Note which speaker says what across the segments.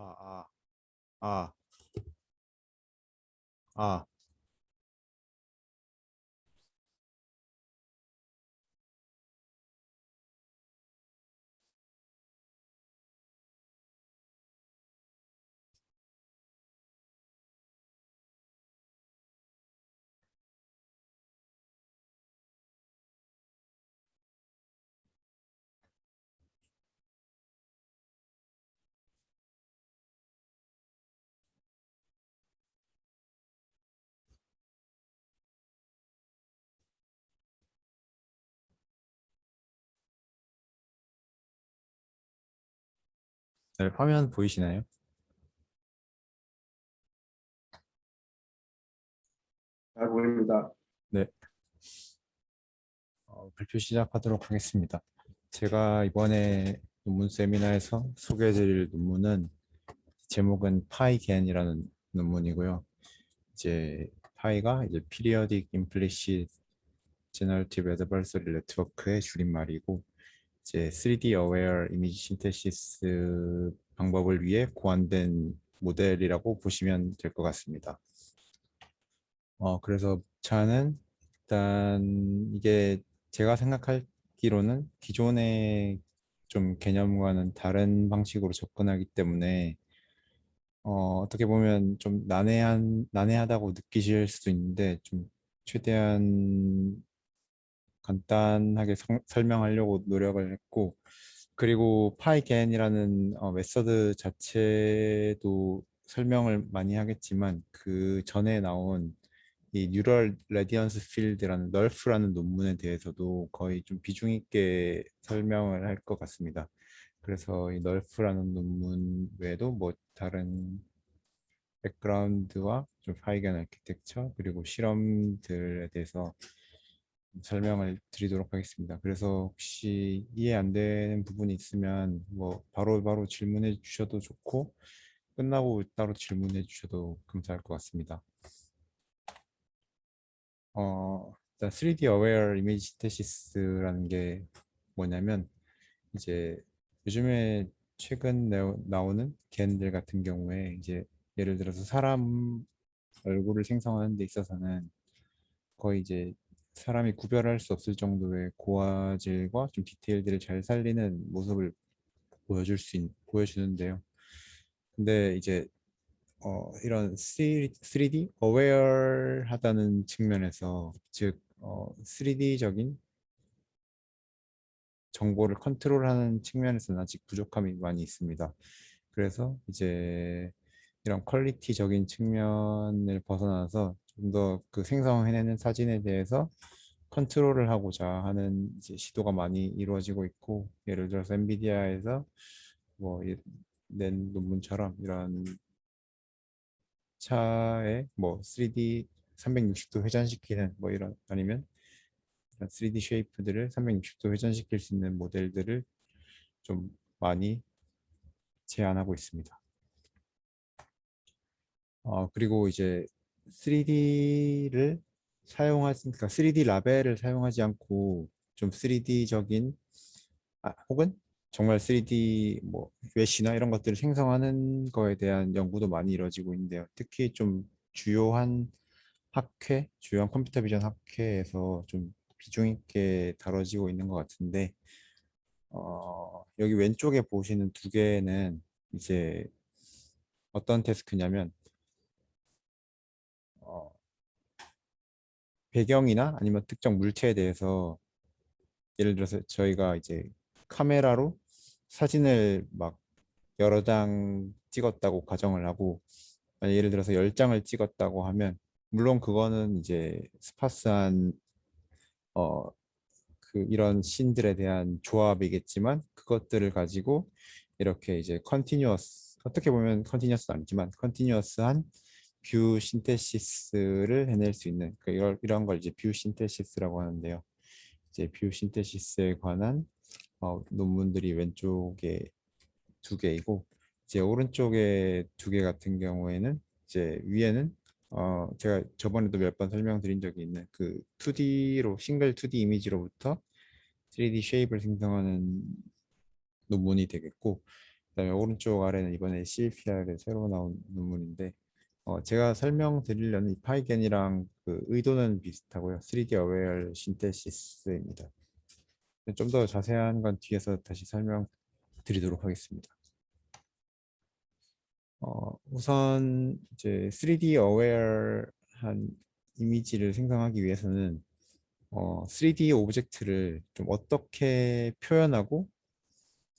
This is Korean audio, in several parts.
Speaker 1: 아, 아, 아. 네, 화면 보이시나요?
Speaker 2: 잘 보입니다.
Speaker 1: 네, 발표 시작하도록 하겠습니다. 제가 이번에 논문 세미나에서 소개해드릴 논문은 제목은 파이겐이라는 논문이고요. 이제 파이가 이제 Periodic Implicit Generative Adversarial Network의 줄임말이고, 이제 3D Aware Image Synthesis 방법을 위해 고안된 모델이라고 보시면 될 것 같습니다. 그래서 저는 일단 이게 제가 생각하기로는 기존의 좀 개념과는 다른 방식으로 접근하기 때문에 어떻게 보면 좀 난해하다고 느끼실 수도 있는데 좀 최대한 간단하게 설명하려고 노력을 했고, 그리고 파이겐이라는 메서드 자체도 설명을 많이 하겠지만 그 전에 나온 이 뉴럴 레디언스 필드라는 널프라는 논문에 대해서도 거의 좀 비중 있게 설명을 할 것 같습니다. 그래서 이 널프라는 논문 외에도 뭐 다른 백그라운드와 좀 파이겐 아키텍처 그리고 실험들에 대해서 설명을 드리도록 하겠습니다. 그래서 혹시 이해 안 되는 부분이 있으면 뭐 바로바로 질문해 주셔도 좋고 끝나고 따로 질문해 주셔도 감사할 것 같습니다. 일단 3D Aware Image Synthesis라는 게 뭐냐면 이제 요즘에 최근 나오는 겐들 같은 경우에 이제 예를 들어서 사람 얼굴을 생성하는 데 있어서는 거의 이제 사람이 구별할 수 없을 정도의 고화질과 좀 디테일들을 잘 살리는 모습을 보여주는데요. 근데 이제 이런 3D aware하다는 측면에서 즉 3D적인 정보를 컨트롤하는 측면에서는 아직 부족함이 많이 있습니다. 그래서 이제 이런 퀄리티적인 측면을 벗어나서 좀 더 그 생성해내는 사진에 대해서 컨트롤을 하고자 하는 이제 시도가 많이 이루어지고 있고, 예를 들어서 엔비디아에서 낸 논문처럼 이런 차에 뭐 3D 360도 회전시키는 뭐 이런, 아니면 3D 쉐이프들을 360도 회전시킬 수 있는 모델들을 좀 많이 제안하고 있습니다. 그리고 이제 3D를 그러니까 3D 라벨을 사용하지 않고 좀 3D적인 혹은 정말 3D 뭐 메시나 이런 것들을 생성하는 거에 대한 연구도 많이 이루어지고 있는데요. 특히 좀 주요한 컴퓨터 비전 학회에서 좀 비중 있게 다뤄지고 있는 것 같은데, 여기 왼쪽에 보시는 두 개는 이제 어떤 태스크냐면 어, 배경이나 아니면 특정 물체에 대해서, 예를 들어서 저희가 이제 카메라로 사진을 막 여러 장 찍었다고 가정을 하고, 만약 예를 들어서 10장을 찍었다고 하면 물론 그거는 이제 스파스한 어, 이런 씬들에 대한 조합이겠지만, 그것들을 가지고 이렇게 이제 어떻게 보면 컨티뉴어스는 아니지만 컨티뉴어스한 뷰 신테시스를 해낼 수 있는 이런 걸 이제 뷰 신테시스라고 하는데요. 이제 뷰 신테시스에 관한 논문들이 왼쪽에 두 개이고, 이제 오른쪽에 두 개 같은 경우에는 이제 위에는 제가 저번에도 몇 번 설명드린 적이 있는 그 2D로 싱글 2D 이미지로부터 3D 쉐입을 생성하는 논문이 되겠고, 그다음에 오른쪽 아래는 이번에 CAPR에 새로 나온 논문인데 제가 설명드리려는 이 파이겐이랑 그 의도는 비슷하고요. 3D Aware Synthesis입니다. 좀 더 자세한 건 뒤에서 다시 설명드리도록 하겠습니다. 우선 이제 3D Aware한 이미지를 생성하기 위해서는 3D 오브젝트를 좀 어떻게 표현하고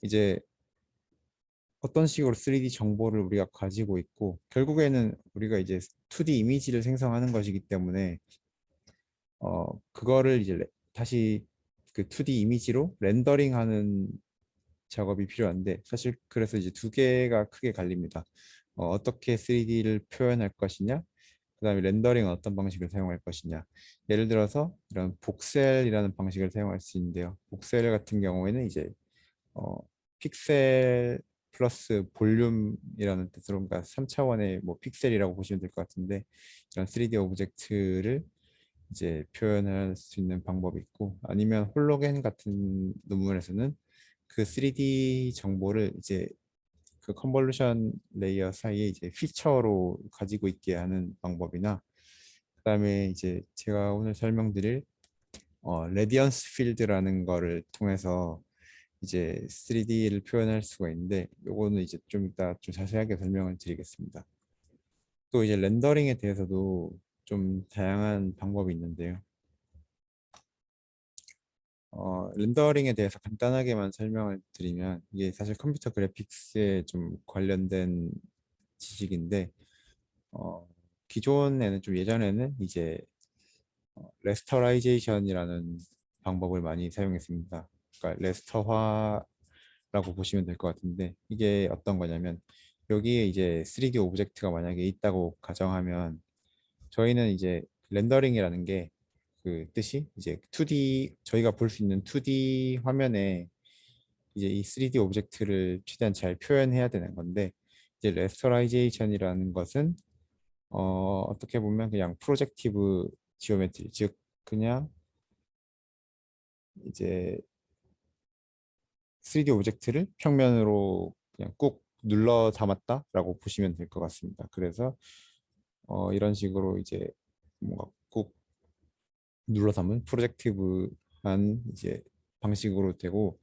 Speaker 1: 이제 어떤 식으로 3D 정보를 우리가 가지고 있고 결국에는 우리가 이제 2D 이미지를 생성하는 것이기 때문에 그거를 이제 다시 그 2D 이미지로 렌더링하는 작업이 필요한데 사실 그래서 이제 두 개가 크게 갈립니다. 어떻게 3D를 표현할 것이냐, 그다음에 렌더링은 어떤 방식을 사용할 것이냐. 예를 들어서 이런 복셀이라는 방식을 사용할 수 있는데요. 복셀 같은 경우에는 이제 어, 픽셀 플러스 볼륨이라는 뜻으로 그러니까 3차원의 뭐 픽셀이라고 보시면 될 것 같은데 이런 3D 오브젝트를 이제 표현할 수 있는 방법이 있고 아니면 홀로겐 같은 논문에서는 그 3D 정보를 이제 그 컨볼루션 레이어 사이에 이제 피처로 가지고 있게 하는 방법이나 그다음에 이제 제가 오늘 설명드릴 레디언스 필드라는 거를 통해서 이제 3D를 표현할 수가 있는데 요거는 이제 좀 이따 좀 자세하게 설명을 드리겠습니다. 또 이제 렌더링에 대해서도 좀 다양한 방법이 있는데요. 렌더링에 대해서 간단하게만 설명을 드리면 이게 사실 컴퓨터 그래픽스에 좀 관련된 지식인데 어, 기존에는 좀 예전에는 이제 레스터라이제이션이라는 방법을 많이 사용했습니다. 그러니까 레스터화라고 보시면 될 것 같은데 이게 어떤 거냐면 여기에 이제 3D 오브젝트가 만약에 있다고 가정하면 저희는 이제 렌더링이라는 게 그 뜻이 이제 2D 저희가 볼 수 있는 2D 화면에 이제 이 3D 오브젝트를 최대한 잘 표현해야 되는 건데 이제 레스터라이제이션이라는 것은 어떻게 보면 그냥 프로젝티브 지오메트리 즉 그냥 이제 3D 오브젝트를 평면으로 그냥 꾹 눌러 담았다라고 보시면 될 것 같습니다. 그래서 이런 식으로 이제 뭔가 꾹 눌러 담은 프로젝티브한 이제 방식으로 되고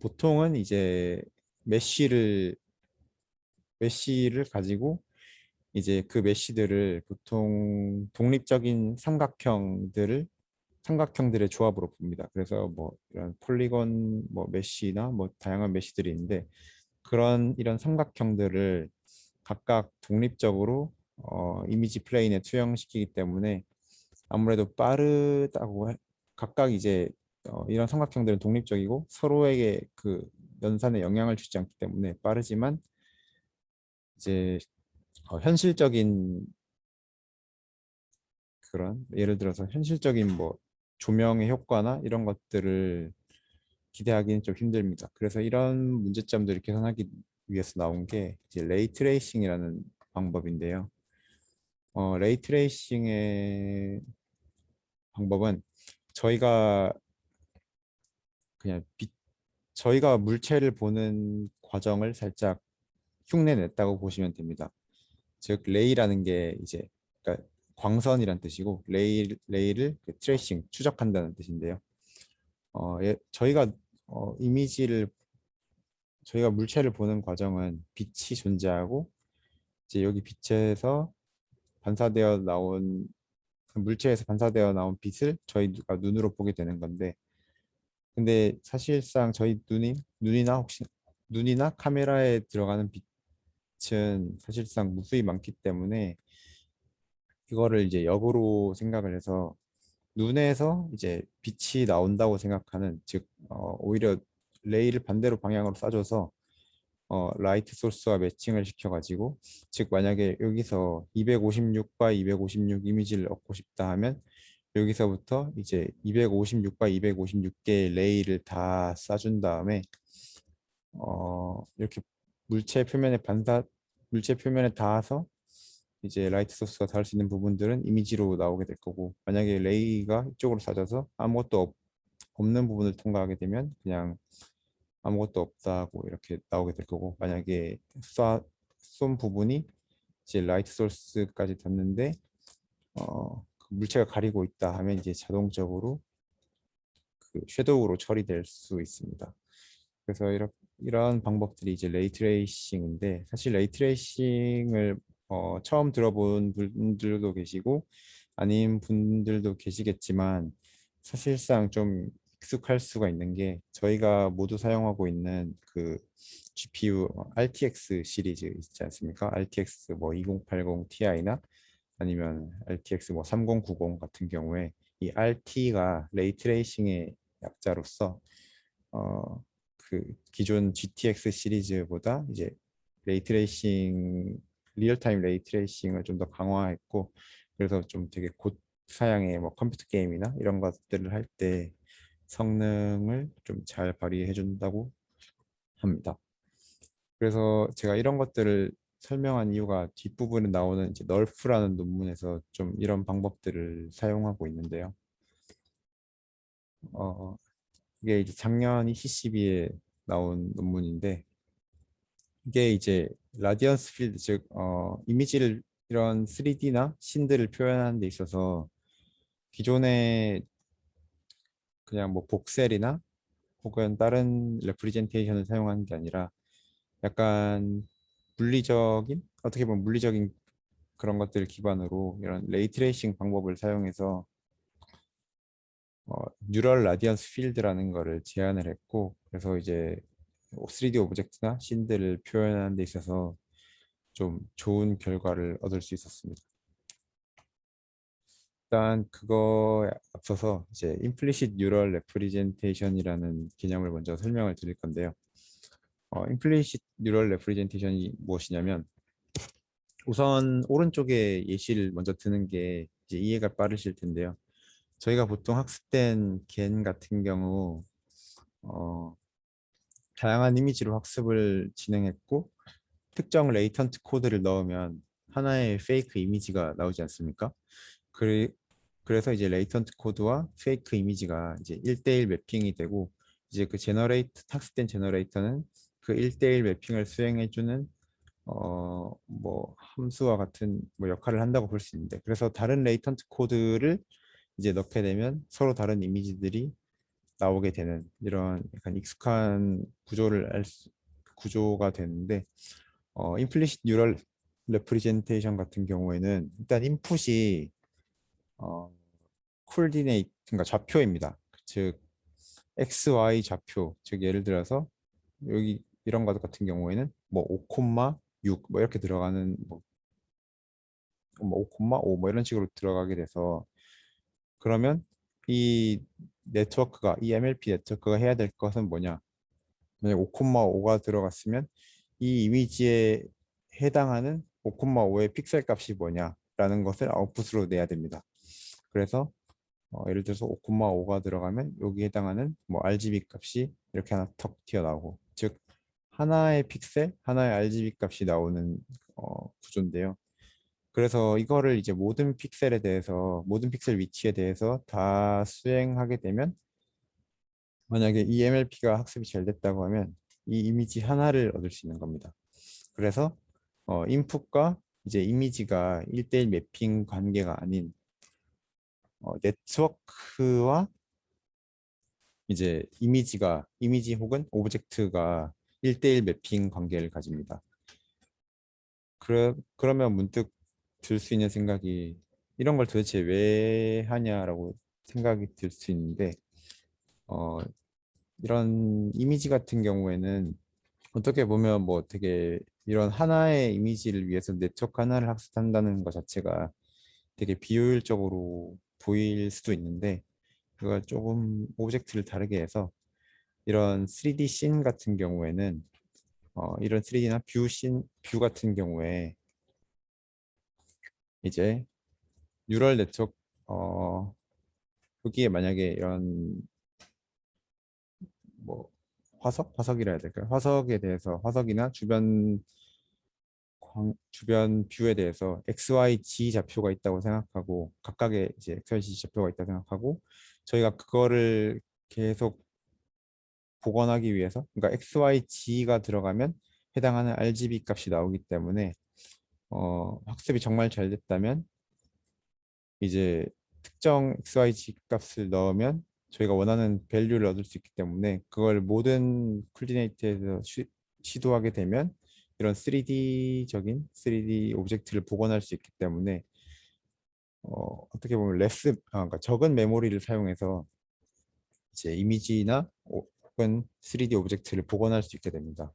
Speaker 1: 보통은 이제 메쉬를 메쉬를 가지고 이제 그 메쉬들을 보통 독립적인 삼각형들의 조합으로 봅니다. 그래서 뭐 이런 폴리곤 뭐 메쉬나 뭐 다양한 메쉬들이 있는데 그런 이런 삼각형들을 각각 독립적으로 이미지 플레인에 투영시키기 때문에 아무래도 각각 이제 이런 삼각형들은 독립적이고 서로에게 그 연산에 영향을 주지 않기 때문에 빠르지만 이제 현실적인 그런 예를 들어서 현실적인 뭐 조명의 효과나 이런 것들을 기대하기는 좀 힘듭니다. 그래서 이런 문제점들을 개선하기 위해서 나온 게 이제 레이 트레이싱이라는 방법인데요. 레이 트레이싱의 방법은 저희가 그냥 저희가 물체를 보는 과정을 살짝 흉내냈다고 보시면 됩니다. 즉 레이라는 게 이제 그러니까 광선이란 뜻이고 레이를 그 트레이싱 추적한다는 뜻인데요. 저희가 이미지를 저희가 물체를 보는 과정은 빛이 존재하고 이제 여기 빛에서 반사되어 나온 물체에서 반사되어 나온 빛을 저희가 눈으로 보게 되는 건데 근데 사실상 저희 눈이나 혹시 눈이나 카메라에 들어가는 빛은 사실상 무수히 많기 때문에 이거를 이제 역으로 생각을 해서 눈에서 이제 빛이 나온다고 생각하는 즉 오히려 레이를 반대로 방향으로 쏴줘서 라이트 소스와 매칭을 시켜가지고 즉 만약에 여기서 256 by 256 이미지를 얻고 싶다 하면 여기서부터 이제 256 by 256개의 레이를 다 쏴준 다음에 이렇게 물체 표면에 물체 표면에 닿아서 이제 라이트 소스가 닿을 수 있는 부분들은 이미지로 나오게 될 거고 만약에 레이가 이쪽으로 쏴져서 없는 부분을 통과하게 되면 그냥 아무것도 없다고 이렇게 나오게 될 거고, 만약에 쏜 부분이 이제 라이트 소스까지 닿는데 그 물체가 가리고 있다 하면 이제 자동적으로 그 섀도우로 처리될 수 있습니다. 그래서 이런 방법들이 이제 레이트레이싱인데, 사실 레이트레이싱을 처음 들어본 분들도 계시고 아닌 분들도 계시겠지만, 사실상 좀 익숙할 수가 있는 게, 저희가 모두 사용하고 있는 그 GPU RTX 시리즈 있지 않습니까? RTX 뭐 2080 Ti나 아니면 RTX 뭐 3090 같은 경우에 이 RT가 레이트레이싱의 약자로서 그 기존 GTX 시리즈보다 이제 레이트레이싱 리얼타임 레이트레이싱을 좀 더 강화했고, 그래서 좀 되게 고사양의 뭐 컴퓨터 게임이나 이런 것들을 할 때 성능을 좀 잘 발휘해 준다고 합니다. 그래서 제가 이런 것들을 설명한 이유가, 뒷부분에 나오는 이제 널프라는 논문에서 좀 이런 방법들을 사용하고 있는데요. 어, 이게 이제 작년 ECCB에 나온 논문인데, 이게 이제 라디언스 필드, 즉 이미지를 이런 3D나 씬들을 표현하는 데 있어서 기존에 그냥 뭐 복셀이나 혹은 다른 레프리젠테이션을 사용하는 게 아니라, 약간 물리적인, 어떻게 보면 물리적인 그런 것들을 기반으로 이런 레이트레이싱 방법을 사용해서 뉴럴 라디언스 필드라는 거를 제안을 했고, 그래서 이제 3D 오브젝트나 씬들을 표현하는 데 있어서 좀 좋은 결과를 얻을 수 있었습니다. 일단 그거에 앞서서 이제 implicit neural representation이라는 개념을 먼저 설명을 드릴 건데요. implicit neural representation이 무엇이냐면, 우선 오른쪽에 예시를 먼저 드는 게 이제 이해가 빠르실 텐데요. 저희가 보통 학습된 겐 같은 경우 어, 다양한 이미지로 학습을 진행했고, 특정 레이턴트 코드를 넣으면 하나의 페이크 이미지가 나오지 않습니까? 그래, 그래서 이제 레이턴트 코드와 페이크 이미지가 이제 1대1 매핑이 되고, 이제 그 학습된 제너레이터는 그 1대1 매핑을 수행해주는 뭐 함수와 같은 뭐 역할을 한다고 볼 수 있는데, 그래서 다른 레이턴트 코드를 이제 넣게 되면 서로 다른 이미지들이 나오게 되는 이런 약간 익숙한 구조가 되는데, 임플리시트 뉴럴 레프리젠테이션 같은 경우에는 일단 인풋이 어, 코디네이트, 그러니까 좌표입니다. 즉 x, y 좌표, 즉 예를 들어서 여기 이런 것 같은 경우에는 뭐 5,6 뭐 이렇게 들어가는 뭐 5,5 뭐 이런 식으로 들어가게 돼서, 그러면 이 MLP 네트워크가 해야 될 것은 뭐냐? 만약 5,5가 들어갔으면 이 이미지에 해당하는 5,5의 픽셀 값이 뭐냐라는 것을 아웃풋으로 내야 됩니다. 그래서 예를 들어서 5,5가 들어가면 여기 해당하는 뭐 RGB 값이 이렇게 하나 턱 튀어나오고, 즉 하나의 픽셀, 하나의 RGB 값이 나오는 구조인데요. 그래서 이거를 이제 모든 픽셀 위치에 대해서 다 수행하게 되면, 만약에 이 MLP가 학습이 잘 됐다고 하면 이 이미지 하나를 얻을 수 있는 겁니다. 그래서 인풋과 이제 이미지가 1대1 매핑 관계가 아닌 네트워크와 이제 이미지 혹은 오브젝트가 1대1 매핑 관계를 가집니다. 그러면 문득 들 수 있는 생각이, 이런 걸 도대체 왜 하냐라고 생각이 들 수 있는데, 어, 이런 이미지 같은 경우에는 어떻게 보면 뭐 되게 이런 하나의 이미지를 위해서 네트워크 하나를 학습한다는 것 자체가 되게 비효율적으로 보일 수도 있는데, 그걸 조금 오브젝트를 다르게 해서 이런 3D 씬 같은 경우에는 이런 3D나 뷰 같은 경우에 이제 뉴럴 네트워크 여기에 만약에 이런 뭐 화석이라 해야 될까요? 화석에 대해서, 화석이나 주변 뷰에 대해서 XYZ 좌표가 있다고 생각하고, 각각의 이제 XYZ 좌표가 있다고 생각하고, 저희가 그거를 계속 복원하기 위해서, 그러니까 XYG가 들어가면 해당하는 RGB 값이 나오기 때문에 학습이 정말 잘 됐다면 이제 특정 XYG 값을 넣으면 저희가 원하는 밸류를 얻을 수 있기 때문에 그걸 모든 쿨디네이트에서 시도하게 되면 이런 3D적인 3D 오브젝트를 복원할 수 있기 때문에 어떻게 보면 그러니까 적은 메모리를 사용해서 이제 이미지나 혹은 3D 오브젝트를 복원할 수 있게 됩니다.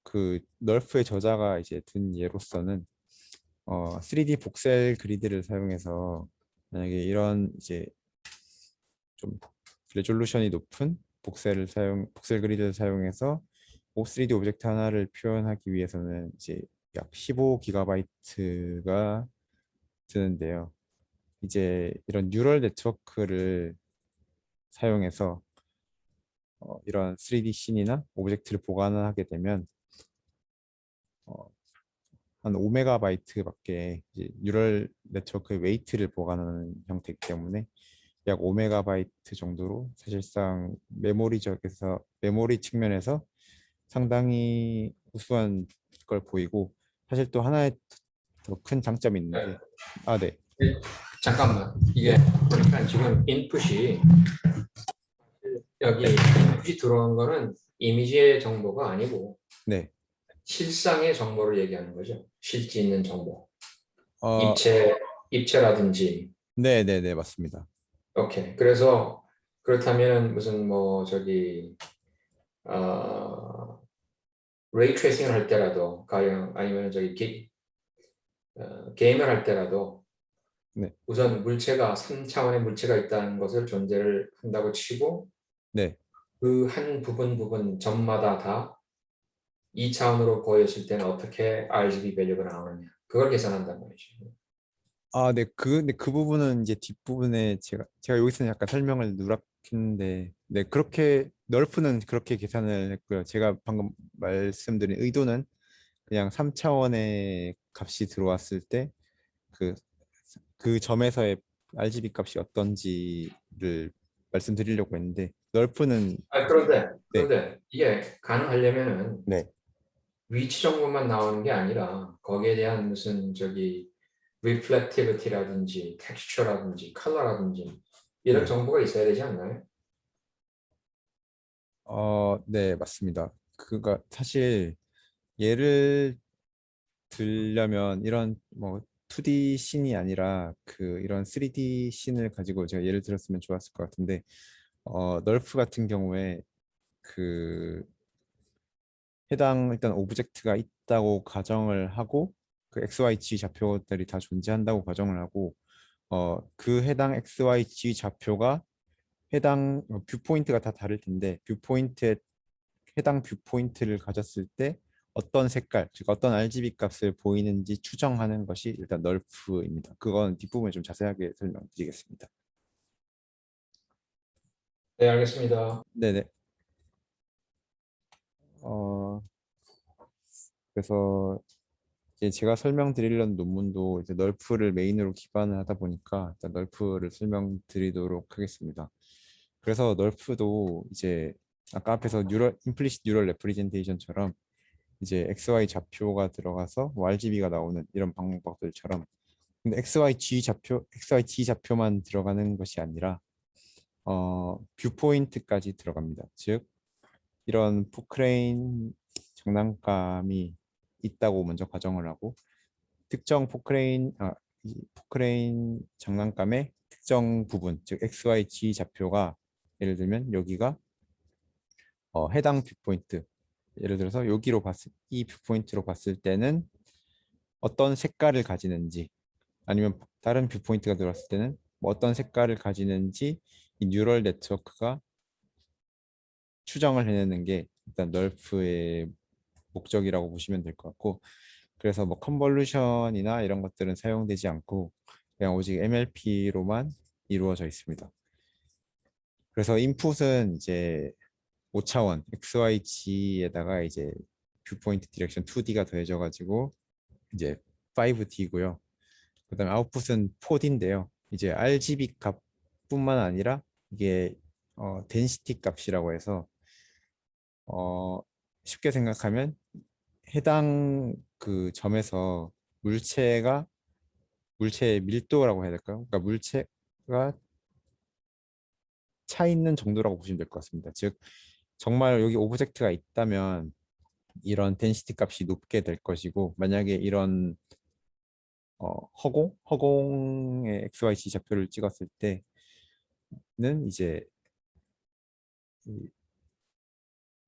Speaker 1: 그 널프의 저자가 이제 든 예로서는 3D 복셀 그리드를 사용해서 만약에 이런 이제 좀 레졸루션이 높은 복셀 그리드를 사용해서 3D 오브젝트 하나를 표현하기 위해서는 이제 약 15기가바이트가 드는데요. 이제 이런 뉴럴 네트워크를 사용해서 이런 3D 씬이나 오브젝트를 보관하게 되면 어, 한 5메가바이트밖에 이제 뉴럴 네트워크의 웨이트를 보관하는 형태이기 때문에 약 5메가바이트 정도로 사실상 메모리 측면에서 상당히 우수한 걸 보이고 사실 또 하나의 더 큰 장점이
Speaker 3: 네.
Speaker 1: 있는데 네.
Speaker 3: 잠깐만. 이게 보니까 지금 여기 인풋이 들어온 거는 이미지의 정보가 아니고
Speaker 1: 네.
Speaker 3: 실상의 정보를 얘기하는 거죠. 실제 있는 정보.
Speaker 1: 어,
Speaker 3: 입체라든지.
Speaker 1: 네, 맞습니다.
Speaker 3: 오케이. 그래서 그렇다면 무슨 레이 트레이싱을 할 때라도 가령 아니면 게임을 할 때라도
Speaker 1: 네.
Speaker 3: 우선 물체가 3차원의 물체가 있다는 것을 존재를 한다고 치고
Speaker 1: 네.
Speaker 3: 그 한 부분 점마다 다 2차원으로 보였을 때는 어떻게 RGB 밸류가 나오느냐 그걸 계산한단 말이죠.
Speaker 1: 네. 근데 그 부분은 이제 뒷부분에 제가 여기서는 약간 설명을 누락했는데, 네, 그렇게 널프는 그렇게 계산을 했고요. 제가 방금 말씀드린 의도는 그냥 3차원의 값이 들어왔을 때 그 그 점에서의 RGB 값이 어떤지를 말씀드리려고 했는데, 널프는
Speaker 3: 그런데
Speaker 1: 네,
Speaker 3: 이게 가능하려면은
Speaker 1: 네,
Speaker 3: 위치 정보만 나오는 게 아니라 거기에 대한 무슨 reflectivity라든지 texture라든지 color라든지 이런
Speaker 1: 네,
Speaker 3: 정보가 있어야 되지 않나요?
Speaker 1: 네, 맞습니다. 그가 사실 예를 들려면 이런 뭐 2D 씬이 아니라 이런 3D 씬을 가지고 제가 예를 들었으면 좋았을 것 같은데 널프 같은 경우에 그 해당 일단 오브젝트가 있다고 가정을 하고 그 XYZ 좌표들이 다 존재한다고 가정을 하고 그 해당 XYZ 좌표가 해당 뷰포인트가 다 다를 텐데 뷰포인트에 해당 뷰포인트를 가졌을 때 어떤 색깔, 즉 어떤 RGB 값을 보이는지 추정하는 것이 일단 널프입니다. 그건 뒷부분에 좀 자세하게 설명드리겠습니다.
Speaker 3: 네, 알겠습니다.
Speaker 1: 네네. 어, 그래서 이제 제가 설명드리려는 논문도 이제 널프를 메인으로 기반을 하다 보니까 일단 널프를 설명드리도록 하겠습니다. 그래서 널프도 이제 아까 앞에서 임플리시트 뉴럴 레프리젠테이션처럼 이제 XY 좌표가 들어가서 뭐 RGB가 나오는 이런 방법들처럼 근데 XYG 좌표만 들어가는 것이 아니라 뷰포인트까지 들어갑니다. 즉 이런 포크레인 장난감이 있다고 먼저 가정을 하고 특정 이 포크레인 장난감의 특정 부분, 즉 XYG 좌표가 예를 들면 여기가 해당 뷰포인트, 예를 들어서 이 뷰포인트로 봤을 때는 어떤 색깔을 가지는지 아니면 다른 뷰포인트가 들어왔을 때는 뭐 어떤 색깔을 가지는지 이 뉴럴 네트워크가 추정을 해내는 게 일단 널프의 목적이라고 보시면 될 것 같고 그래서 뭐 컨볼루션이나 이런 것들은 사용되지 않고 그냥 오직 MLP로만 이루어져 있습니다. 그래서 인풋은 이제 5차원 XYG에다가 이제 뷰포인트 디렉션 2D가 더해져 가지고 이제 5D고요. 그다음에 아웃풋은 4D인데요. 이제 RGB 값뿐만 아니라 이게 density 값이라고 해서 쉽게 생각하면 해당 그 점에서 물체의 밀도라고 해야 될까요? 그러니까 물체가 차 있는 정도라고 보시면 될 것 같습니다. 즉 정말 여기 오브젝트가 있다면 이런 density 값이 높게 될 것이고, 만약에 이런 허공의 XYZ 좌표를 찍었을 때는 이제 이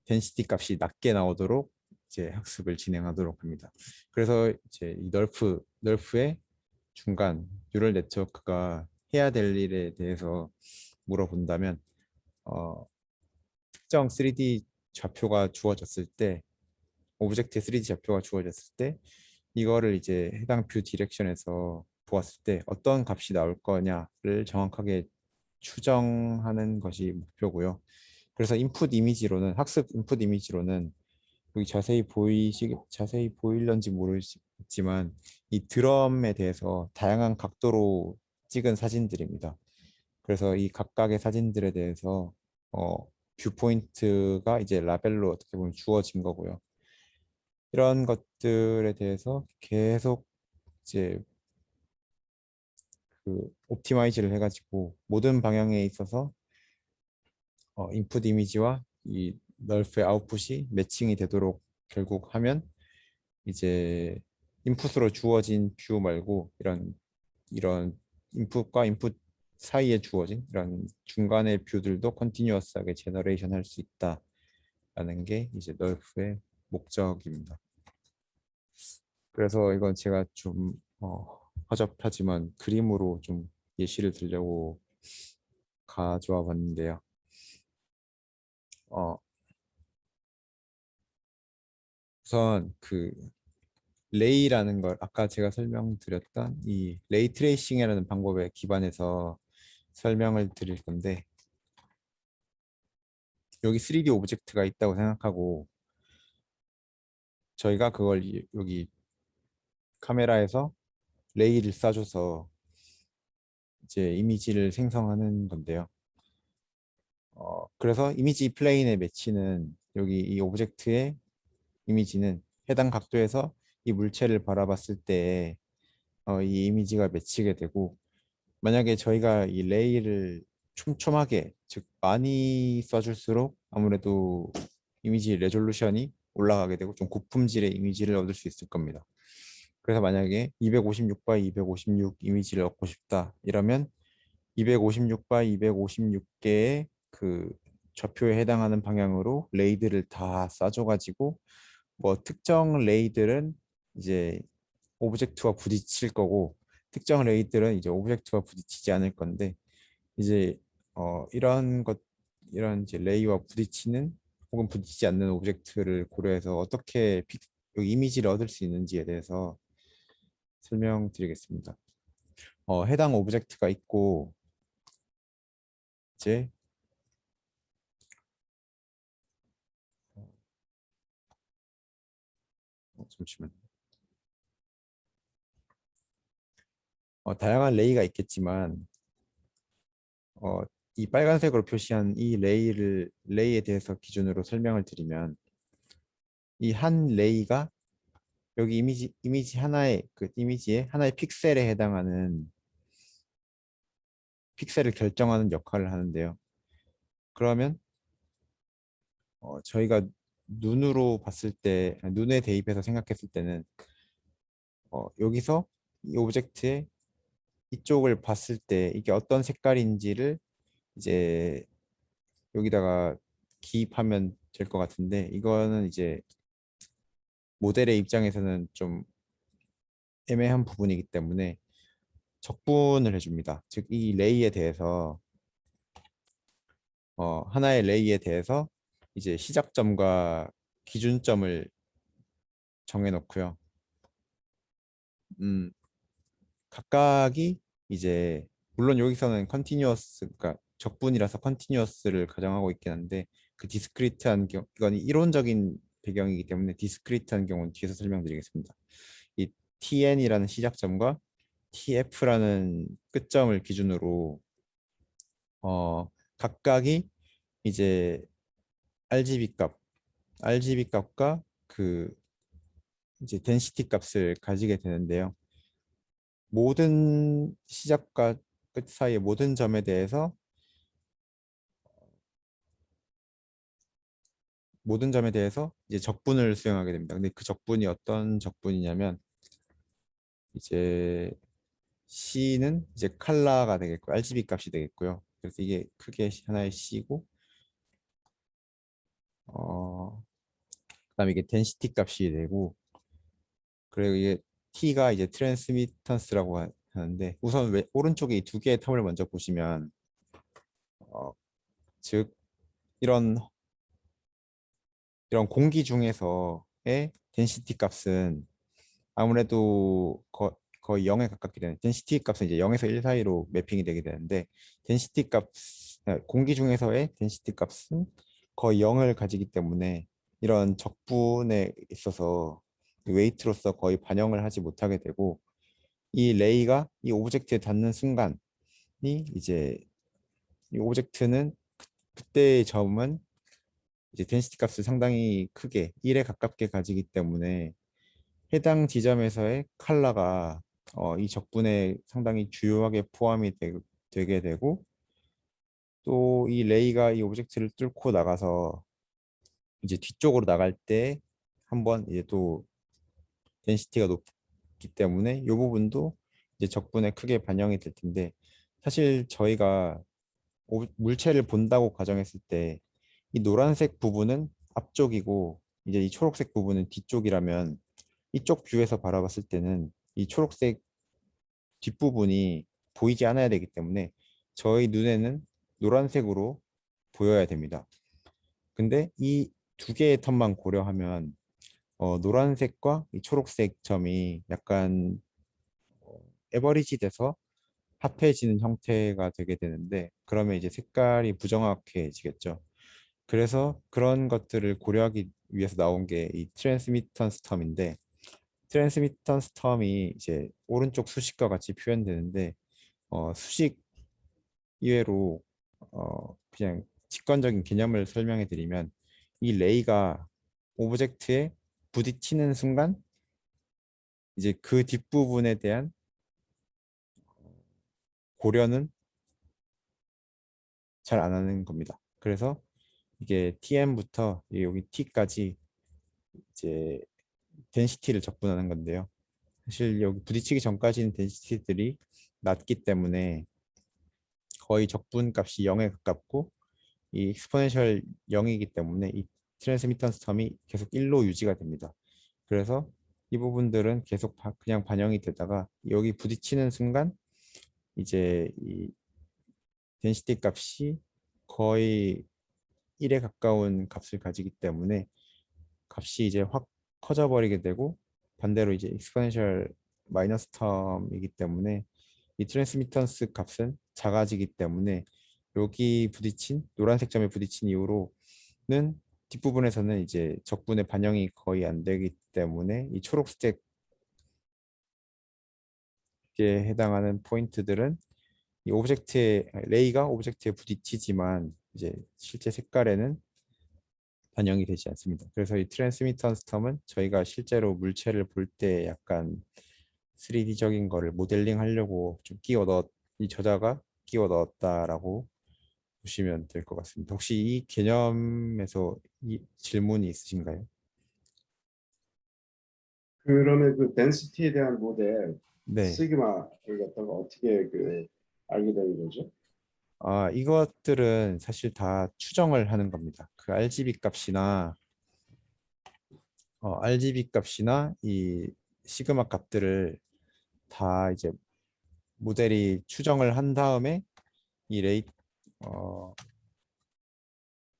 Speaker 1: density 값이 낮게 나오도록 이제 학습을 진행하도록 합니다. 그래서 이제 이 널프의 중간 뉴럴 네트워크가 해야 될 일에 대해서 물어본다면 특정 3D 좌표가 주어졌을 때, 오브젝트의 3D 좌표가 주어졌을 때 이거를 이제 해당 뷰 디렉션에서 보았을 때 어떤 값이 나올 거냐를 정확하게 추정하는 것이 목표고요. 그래서 학습 인풋 이미지로는 여기 자세히 보일런지 모르겠지만 이 드럼에 대해서 다양한 각도로 찍은 사진들입니다. 그래서 이 각각의 사진들에 대해서 어, 뷰 포인트가 이제 라벨로 어떻게 보면 주어진 거고요. 이런 것들에 대해서 계속 이제 그 옵티마이즈를 해가지고 모든 방향에 있어서 인풋 이미지와 이 널프의 아웃풋이 매칭이 되도록 결국 하면 이제 인풋으로 주어진 뷰 말고 이런 인풋과 인풋 사이에 주어진 이런 중간의 뷰들도 컨티뉴어스하게 제너레이션 할 수 있다라는 게 이제 널프의 목적입니다. 그래서 이건 제가 좀 허접하지만 그림으로 좀 예시를 들려고 가져와 봤는데요. 어, 우선 그 레이라는 걸 아까 제가 설명드렸던 이 레이 트레이싱이라는 방법에 기반해서 설명을 드릴 건데, 여기 3D 오브젝트가 있다고 생각하고 저희가 그걸 여기 카메라에서 레이를 쏴줘서 이제 이미지를 생성하는 건데요. 그래서 이미지 플레인의 매치는 여기 이 오브젝트의 이미지는 해당 각도에서 이 물체를 바라봤을 때 이 이미지가 맺히게 되고, 만약에 저희가 이 레이를 촘촘하게, 즉 많이 쏴줄수록 아무래도 이미지 레졸루션이 올라가게 되고 좀 고품질의 이미지를 얻을 수 있을 겁니다. 그래서 만약에 256 바이 256 이미지를 얻고 싶다 이러면 256 바이 256개의 그 좌표에 해당하는 방향으로 레이들을 다 쏴줘가지고 뭐 특정 레이들은 이제 오브젝트와 부딪힐 거고 특정 레이들은 이제 오브젝트와 부딪히지 않을 건데, 이제 이런 이제 레이와 부딪히는 혹은 부딪히지 않는 오브젝트를 고려해서 어떻게 여기 이미지를 얻을 수 있는지에 대해서 설명드리겠습니다. 해당 오브젝트가 있고 이제 잠시만요. 다양한 레이가 있겠지만 이 빨간색으로 표시한 이 레이에 대해서 기준으로 설명을 드리면, 이 한 레이가 여기 이미지 하나의 그 이미지의 하나의 픽셀에 해당하는 픽셀을 결정하는 역할을 하는데요. 그러면 저희가 눈으로 봤을 때, 눈에 대입해서 생각했을 때는 여기서 이 오브젝트의 이쪽을 봤을 때 이게 어떤 색깔인지를 이제 여기다가 기입하면 될 것 같은데, 이거는 이제 모델의 입장에서는 좀 애매한 부분이기 때문에 적분을 해줍니다. 즉 이 레이에 대해서 하나의 레이에 대해서 이제 시작점과 기준점을 정해놓고요. 음, 각각이 이제 물론 여기서는 그러니까 적분이라서 컨티뉴어스를 가정하고 있긴 한데, 그 디스크리트한 경우, 이건 이론적인 배경이기 때문에 디스크리트한 경우는 뒤에서 설명드리겠습니다. 이 TN이라는 시작점과 TF라는 끝점을 기준으로 각각이 이제 RGB 값과 그 이제 density 값을 가지게 되는데요. 모든 시작과 끝 사이의 모든 점에 대해서 이제 적분을 수행하게 됩니다. 근데 그 적분이 어떤 적분이냐면 이제 C는 이제 칼라가 되겠고 RGB 값이 되겠고요. 그래서 이게 크게 하나의 C고 그다음에 이게 density 값이 되고 그리고 이게 T가 이제 트랜스미턴스라고 하는데 우선 오른쪽에 이 두 개의 텀을 먼저 보시면 즉 이런 공기 중에서의 density 값은 아무래도 거의 0에 가깝게 되는 density 값은 이제 0에서 1 사이로 매핑이 되게 되는데 density 공기 중에서의 density 값은 거의 0을 가지기 때문에 이런 적분에 있어서 웨이트로서 거의 반영을 하지 못하게 되고 이 레이가 이 오브젝트에 닿는 순간이 이제 이 오브젝트는 그때의 점은 이제 density 값을 상당히 크게 1에 가깝게 가지기 때문에 해당 지점에서의 칼라가 이 적분에 상당히 주요하게 포함이 되게 되고 또 이 레이가 이 오브젝트를 뚫고 나가서 이제 뒤쪽으로 나갈 때 한번 이제 또 덴시티가 높기 때문에 이 부분도 이제 적분에 크게 반영이 될 텐데 사실 저희가 물체를 본다고 가정했을 때 이 노란색 부분은 앞쪽이고 이제 이 초록색 부분은 뒤쪽이라면 이쪽 뷰에서 바라봤을 때는 이 초록색 뒷부분이 보이지 않아야 되기 때문에 저희 눈에는 노란색으로 보여야 됩니다. 근데 이 두 개의 턴만 고려하면 노란색과 이 초록색 점이 약간 에버리지 돼서 합해지는 형태가 되게 되는데 그러면 이제 색깔이 부정확해지겠죠. 그래서 그런 것들을 고려하기 위해서 나온 게 이 트랜스미턴스 텀인데 트랜스미턴스 텀이 이제 오른쪽 수식과 같이 표현되는데 수식 이외로 그냥 직관적인 개념을 설명해 드리면 이 레이가 오브젝트에 부딪히는 순간 이제 그 뒷부분에 대한 고려는 잘 안 하는 겁니다. 그래서 이게 TM부터 여기 T까지 이제 덴시티를 적분하는 건데요. 사실 여기 부딪히기 전까지는 덴시티들이 낮기 때문에 거의 적분 값이 0에 가깝고 이 익스포넨셜 0이기 때문에 이 트랜스미턴스 텀이 계속 1로 유지가 됩니다. 그래서 이 부분들은 계속 그냥 반영이 되다가 여기 부딪히는 순간 이제 이 덴시티 값이 거의 1에 가까운 값을 가지기 때문에 값이 이제 확 커져 버리게 되고 반대로 이제 익스포넨셜 마이너스 텀이기 때문에 이 트랜스미턴스 값은 작아지기 때문에 여기 부딪힌 노란색 점에 부딪힌 이후로는 뒷부분에서는 이제 적분의 반영이 거의 안 되기 때문에 이 초록색에 해당하는 포인트들은 이 레이가 오브젝트에 부딪히지만 이제 실제 색깔에는 반영이 되지 않습니다. 그래서 이 트랜스미턴스 텀은 저희가 실제로 물체를 볼 때 약간 3D적인 거를 모델링 하려고 좀 이 저자가 끼워 넣었다라고 보시면 될 것 같습니다. 혹시 이 개념에서 이 질문이 있으신가요?
Speaker 2: 그러면 그 덴시티에 대한 모델
Speaker 1: 네.
Speaker 2: 시그마를 갖다가 어떻게 알게 되는 거죠?
Speaker 1: 이것들은 사실 다 추정을 하는 겁니다. 그 RGB 값이나 이 시그마 값들을 다 이제 모델이 추정을 한 다음에 이 어,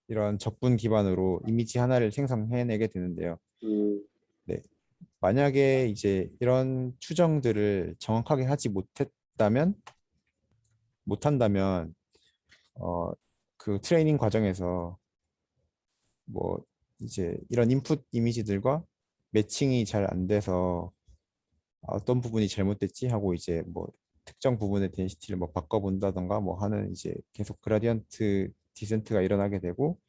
Speaker 1: 이런 적분 기반으로 이미지 하나를 생성해내게 되는데요.
Speaker 2: 음,
Speaker 1: 네. 만약에 이제 이런 추정들을 정확하게 못한다면 어, 그 트레이닝 과정에서 뭐 이제 이런 인풋 이미지들과 매칭이 잘 안 돼서 어떤 부분이 잘못됐지 하고 이제 뭐 특정 부분의 덴시티를 뭐 바꿔본다던가 뭐 하는 이제 계속 그라디언트 디센트가 일어나게 되고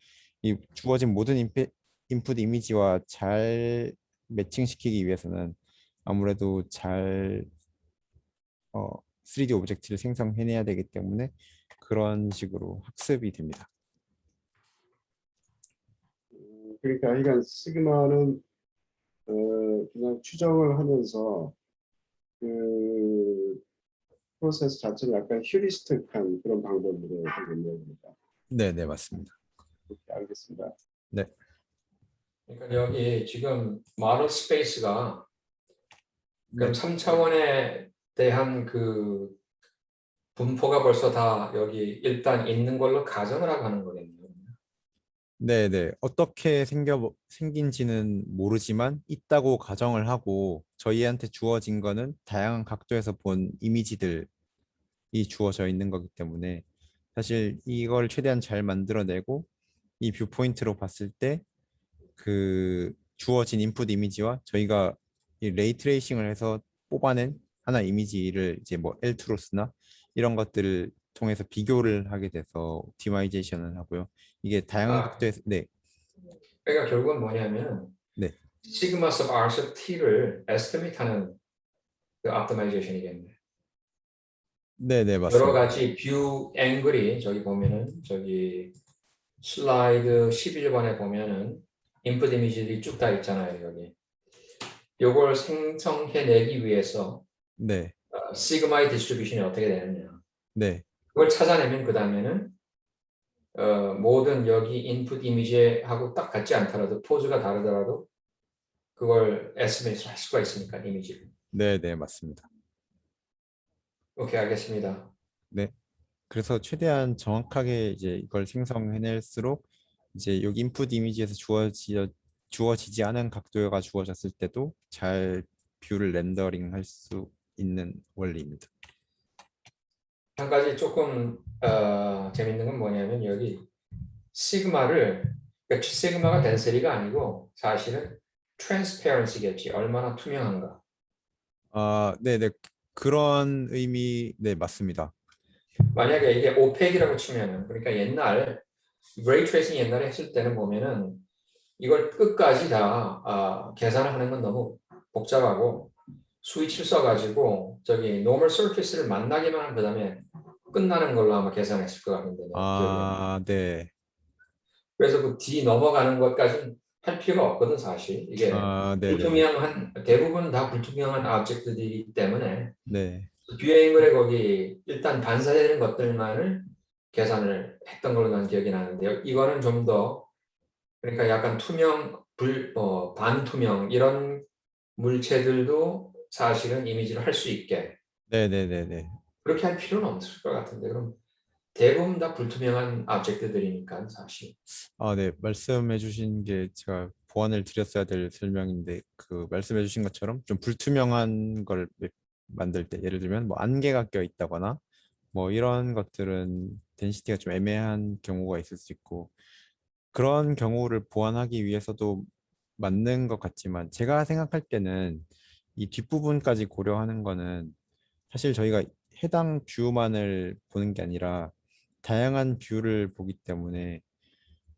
Speaker 1: 이 주어진 모든 인풋 이미지와 잘 매칭시키기 위해서는 아무래도 잘 3D 오브젝트를 생성해내야 되기 때문에 그런 식으로 학습이 됩니다.
Speaker 2: 그러니까 이건 시그마는 그냥 추정을 하면서 그 프로세스 자체는 약간 휴리스틱한 그런 방법으로 하겠네요. 그러니까.
Speaker 1: 네, 네, 맞습니다.
Speaker 2: 그렇게 알겠습니다.
Speaker 1: 네,
Speaker 3: 그러니까 여기 지금 모델 스페이스가 그럼
Speaker 1: 네,
Speaker 3: 3차원에 대한 그 분포가 벌써 다 여기 일단 있는 걸로 가정을 하고 하는 거겠네요.
Speaker 1: 네, 네. 어떻게 생긴지는 모르지만 있다고 가정을 하고 저희한테 주어진 거는 다양한 각도에서 본 이미지들이 주어져 있는 거기 때문에 사실 이걸 최대한 잘 만들어내고 이 뷰 포인트로 봤을 때 그 주어진 인풋 이미지와 저희가 이 레이 트레이싱을 해서 뽑아낸 하나 이미지를 이제 뭐 엘트로스나 이런 것들을 통해서 비교를 하게 돼서 옵티마이제이션을 하고요. 이게 다양한
Speaker 3: 아,
Speaker 1: 각도에서 네,
Speaker 3: 그러니까 결국은 뭐냐면
Speaker 1: 네,
Speaker 3: 시그마 sub r sub t를 에스티메이트하는 그 optimization이겠네.
Speaker 1: 네, 네,
Speaker 3: 여러
Speaker 1: 맞습니다.
Speaker 3: 가지 뷰 앵글이 저기 보면은 저기 슬라이드 11번에 보면은 인풋 이미지들이 쭉 다 있잖아요, 여기. 요걸 생성해내기 위해서
Speaker 1: 네,
Speaker 3: 시그마의 디스트리뷰션이 어떻게 되느냐.
Speaker 1: 네,
Speaker 3: 그걸 찾아내면 그 다음에는 모든 여기 인풋 이미지하고 딱 같지 않더라도 포즈가 다르더라도 그걸 에스티메이트 할 수가 있으니까 이미지를.
Speaker 1: 네, 네, 맞습니다.
Speaker 3: 오케이, 알겠습니다.
Speaker 1: 네, 그래서 최대한 정확하게 이제 이걸 생성해낼수록 이제 여기 인풋 이미지에서 주어지지 않은 각도가 주어졌을 때도 잘 뷰를 렌더링 할 수 있는 원리입니다.
Speaker 3: 한 가지 조금 재밌는 건 뭐냐면 여기 시그마를 그러니까 시그마가 덴시티가 아니고 사실은 트랜스페런시겠지. 얼마나 투명한가.
Speaker 1: 아, 네, 네, 그런 의미, 네, 맞습니다.
Speaker 3: 만약에 이게 오펙이라고 치면은 그러니까 옛날 레이 트레이싱 옛날에 했을 때는 보면은 이걸 끝까지 다 계산을 하는 건 너무 복잡하고 스위치를 써가지고 저기 normal surface를 만나기만 하면 그다음에 끝나는 걸로 아마 계산했을 것 같은데 내 기억에.
Speaker 1: 아, 네,
Speaker 3: 그래서 그 D 넘어가는 것까지는 할 필요가 없거든 사실. 이게
Speaker 1: 아, 네, 네, 네,
Speaker 3: 불투명한 대부분 다 불투명한 오브젝트들이기 때문에
Speaker 1: 네,
Speaker 3: 뷰앵글에 거기 일단 반사되는 것들만을 계산을 했던 걸로 난 기억이 나는데요. 이거는 좀 더 그러니까 약간 투명, 반투명 이런 물체들도 사실은 이미지를 할 수 있게
Speaker 1: 네, 네, 네, 네.
Speaker 3: 그렇게 할 필요는 없을 것 같은데 그럼 대부분 다 불투명한 오브젝트들이니까 사실.
Speaker 1: 아, 네, 말씀해 주신 게 제가 보완을 드렸어야 될 설명인데 그 말씀해 주신 것처럼 좀 불투명한 걸 만들 때 예를 들면 뭐 안개가 껴 있다거나 뭐 이런 것들은 덴시티가 좀 애매한 경우가 있을 수 있고 그런 경우를 보완하기 위해서도 맞는 것 같지만 제가 생각할 때는 이 뒷부분까지 고려하는 거는 사실 저희가 해당 뷰만을 보는 게 아니라 다양한 뷰를 보기 때문에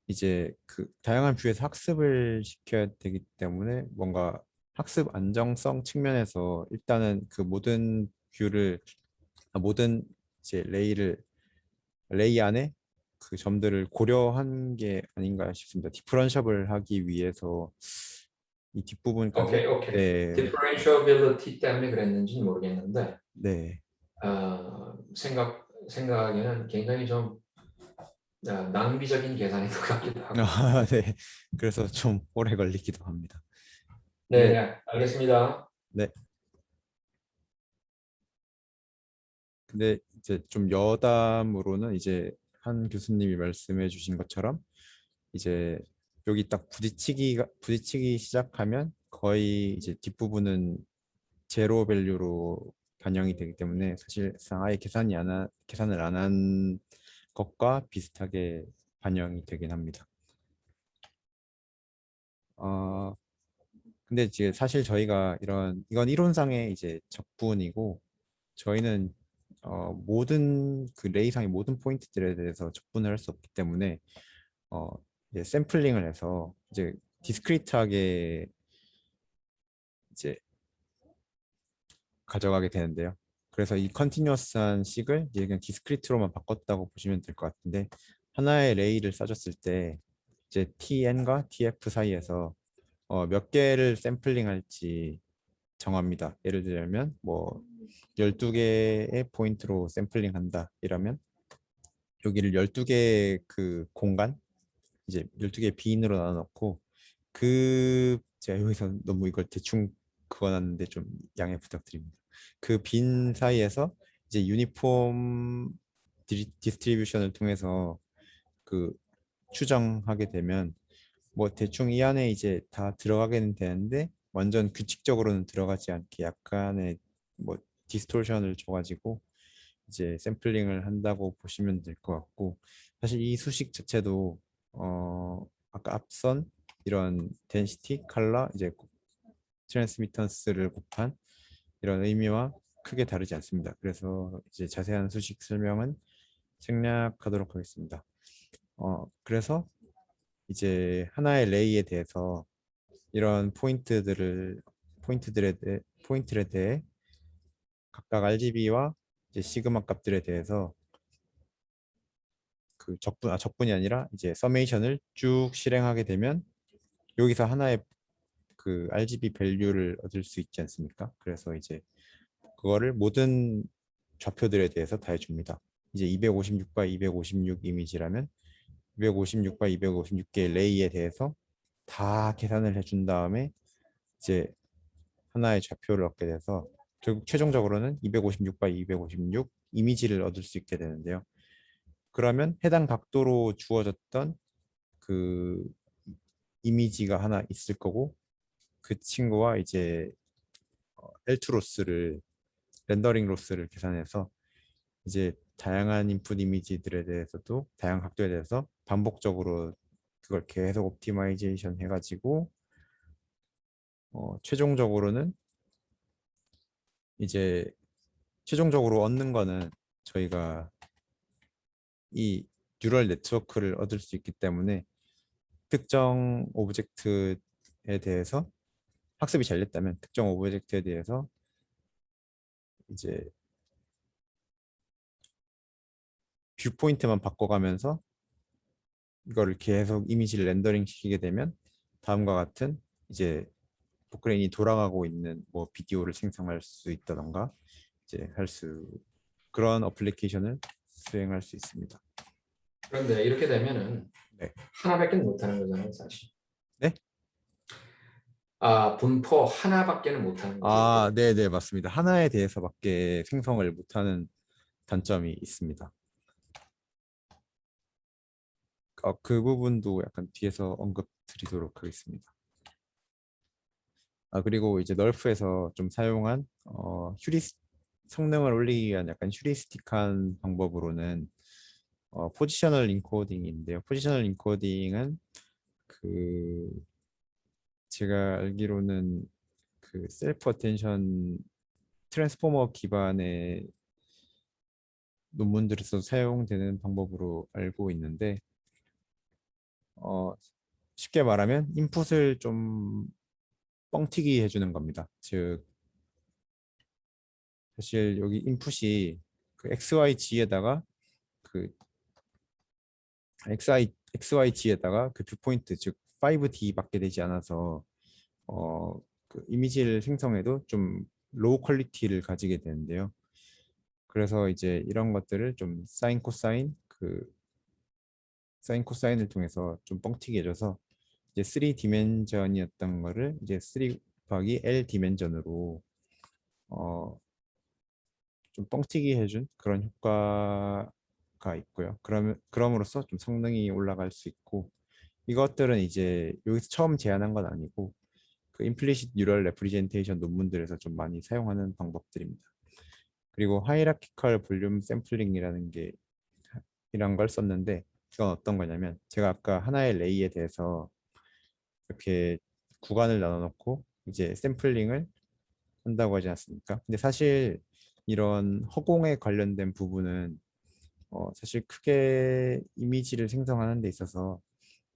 Speaker 1: 이제 그 다양한 뷰에서 학습을 시켜야 되기 때문에 뭔가 학습 안정성 측면에서 일단은 그 모든 뷰를 모든 이제 레이 안에 그 점들을 고려한 게 아닌가 싶습니다. 디퍼런셜을 하기 위해서 이 뒷부분까지
Speaker 3: 오케이.
Speaker 1: 네,
Speaker 3: differentiability 때문에 그랬는지는 모르겠는데
Speaker 1: 네,
Speaker 3: 생각에는 굉장히 좀 낭비적인 계산인 것 같기도 하고.
Speaker 1: 아, 네. 그래서 좀 오래 걸리기도 합니다.
Speaker 3: 네,
Speaker 1: 네,
Speaker 3: 네, 알겠습니다.
Speaker 1: 네. 근데 이제 좀 여담으로는 이제 한 교수님이 말씀해 주신 것처럼 이제 여기 딱 부딪히기 시작하면 거의 이제 뒷부분은 제로 밸류로 반영이 되기 때문에 사실상 아예 계산을 안 한 것과 비슷하게 반영이 되긴 합니다. 어, 근데 이제 사실 저희가 이건 이론상의 이제 적분이고 저희는 모든 그 레이상의 모든 포인트들에 대해서 적분을 할 수 없기 때문에 어, 이제 샘플링을 해서 이제 디스크리트하게 이제 가져가게 되는데요. 그래서 이 컨티뉴어스한 식을 이제 그냥 디스크리트로만 바꿨다고 보시면 될 것 같은데 하나의 레이를 싸줬을 때 이제 tn과 tf 사이에서 몇 개를 샘플링 할지 정합니다. 예를 들면 뭐 12개의 포인트로 샘플링 한다 이러면 여기를 12개의 그 공간 이제 12개의 비인으로 나눠 놓고 그 제가 여기서 너무 이걸 대충 그어놨는데 좀 양해 부탁드립니다. 그 빈 사이에서 이제 유니폼 디스트리뷰션을 통해서 그 추정하게 되면 뭐 대충 이 안에 이제 다 들어가게는 되는데 완전 규칙적으로는 들어가지 않게 약간의 뭐 디스토션을 줘가지고 이제 샘플링을 한다고 보시면 될 것 같고 사실 이 수식 자체도 아까 앞선 이런 density, color, 이제 트랜스미턴스를 곱한 이런 의미와 크게 다르지 않습니다. 그래서 이제 자세한 수식 설명은 생략하도록 하겠습니다. 그래서 이제 하나의 레이에 대해서 이런 포인트들에 대해 각각 RGB와 이제 시그마 값들에 대해서 그 적분이 아니라 이제 서메이션을 쭉 실행하게 되면 여기서 하나의 그 RGB 밸류를 얻을 수 있지 않습니까? 그래서 이제 그거를 모든 좌표들에 대해서 다 해줍니다. 이제 256과 256 이미지라면 256과 256개의 레이에 대해서 다 계산을 해준 다음에 이제 하나의 좌표를 얻게 돼서 결국 최종적으로는 256과 256 이미지를 얻을 수 있게 되는데요. 그러면 해당 각도로 주어졌던 그 이미지가 하나 있을 거고 그 친구와 이제 L2 로스를 렌더링 로스를 계산해서 이제 다양한 인풋 이미지들에 대해서도 다양한 각도에 대해서 반복적으로 그걸 계속 옵티마이제이션 해가지고 최종적으로는 이제 최종적으로 얻는 거는 저희가 이 뉴럴 네트워크를 얻을 수 있기 때문에 특정 오브젝트에 대해서 학습이 잘 됐다면 특정 오브젝트에 대해서 이제 뷰 포인트만 바꿔가면서 이거를 계속 이미지를 렌더링 시키게 되면 다음과 같은 이제 포크레인이 돌아가고 있는 뭐 비디오를 생성할 수 있다던가 이제 그런 어플리케이션을 수행할 수 있습니다.
Speaker 3: 그런데 이렇게 되면은
Speaker 1: 네.
Speaker 3: 하나밖에 못하는 거잖아요, 사실.
Speaker 1: 네?
Speaker 3: 분포 하나밖에는 못하는 거죠.
Speaker 1: 네, 맞습니다. 하나에 대해서밖에 생성을 못하는 단점이 있습니다. 그 부분도 약간 뒤에서 언급드리도록 하겠습니다. 그리고 이제 널프에서 좀 사용한 성능을 올리기 위한 약간 휴리스틱한 방법으로는 포지셔널 인코딩인데요. 포지셔널 인코딩은 그 제가 알기로는 그 셀프 어텐션 트랜스포머 기반의 논문들에서 사용되는 방법으로 알고 있는데 쉽게 말하면 인풋을 좀 뻥튀기 해주는 겁니다. 즉 사실 여기 인풋이 그 XYG에다가 그 XYG에다가 그 뷰포인트 즉 5D밖에 되지 않아서 그 이미지를 생성해도 좀 로우 퀄리티를 가지게 되는데요. 그래서 이제 이런 것들을 좀 사인 코사인을 통해서 좀 뻥튀기 해줘서 이제 3 디멘전이었던 거를 이제 3 곱하기 L 디멘전으로 좀 뻥튀기 해준 그런 효과가 있고요. 그럼으로써 좀 성능이 올라갈 수 있고 이것들은 이제 여기서 처음 제안한 건 아니고 그 임플리시트 뉴럴 레프리젠테이션 논문들에서 좀 많이 사용하는 방법들입니다. 그리고 하이라키컬 볼륨 샘플링이라는 게 이런 걸 썼는데 이건 어떤 거냐면 제가 아까 하나의 레이에 대해서 이렇게 구간을 나눠 놓고 이제 샘플링을 한다고 하지 않습니까? 근데 사실 이런 허공에 관련된 부분은 사실 크게 이미지를 생성하는 데 있어서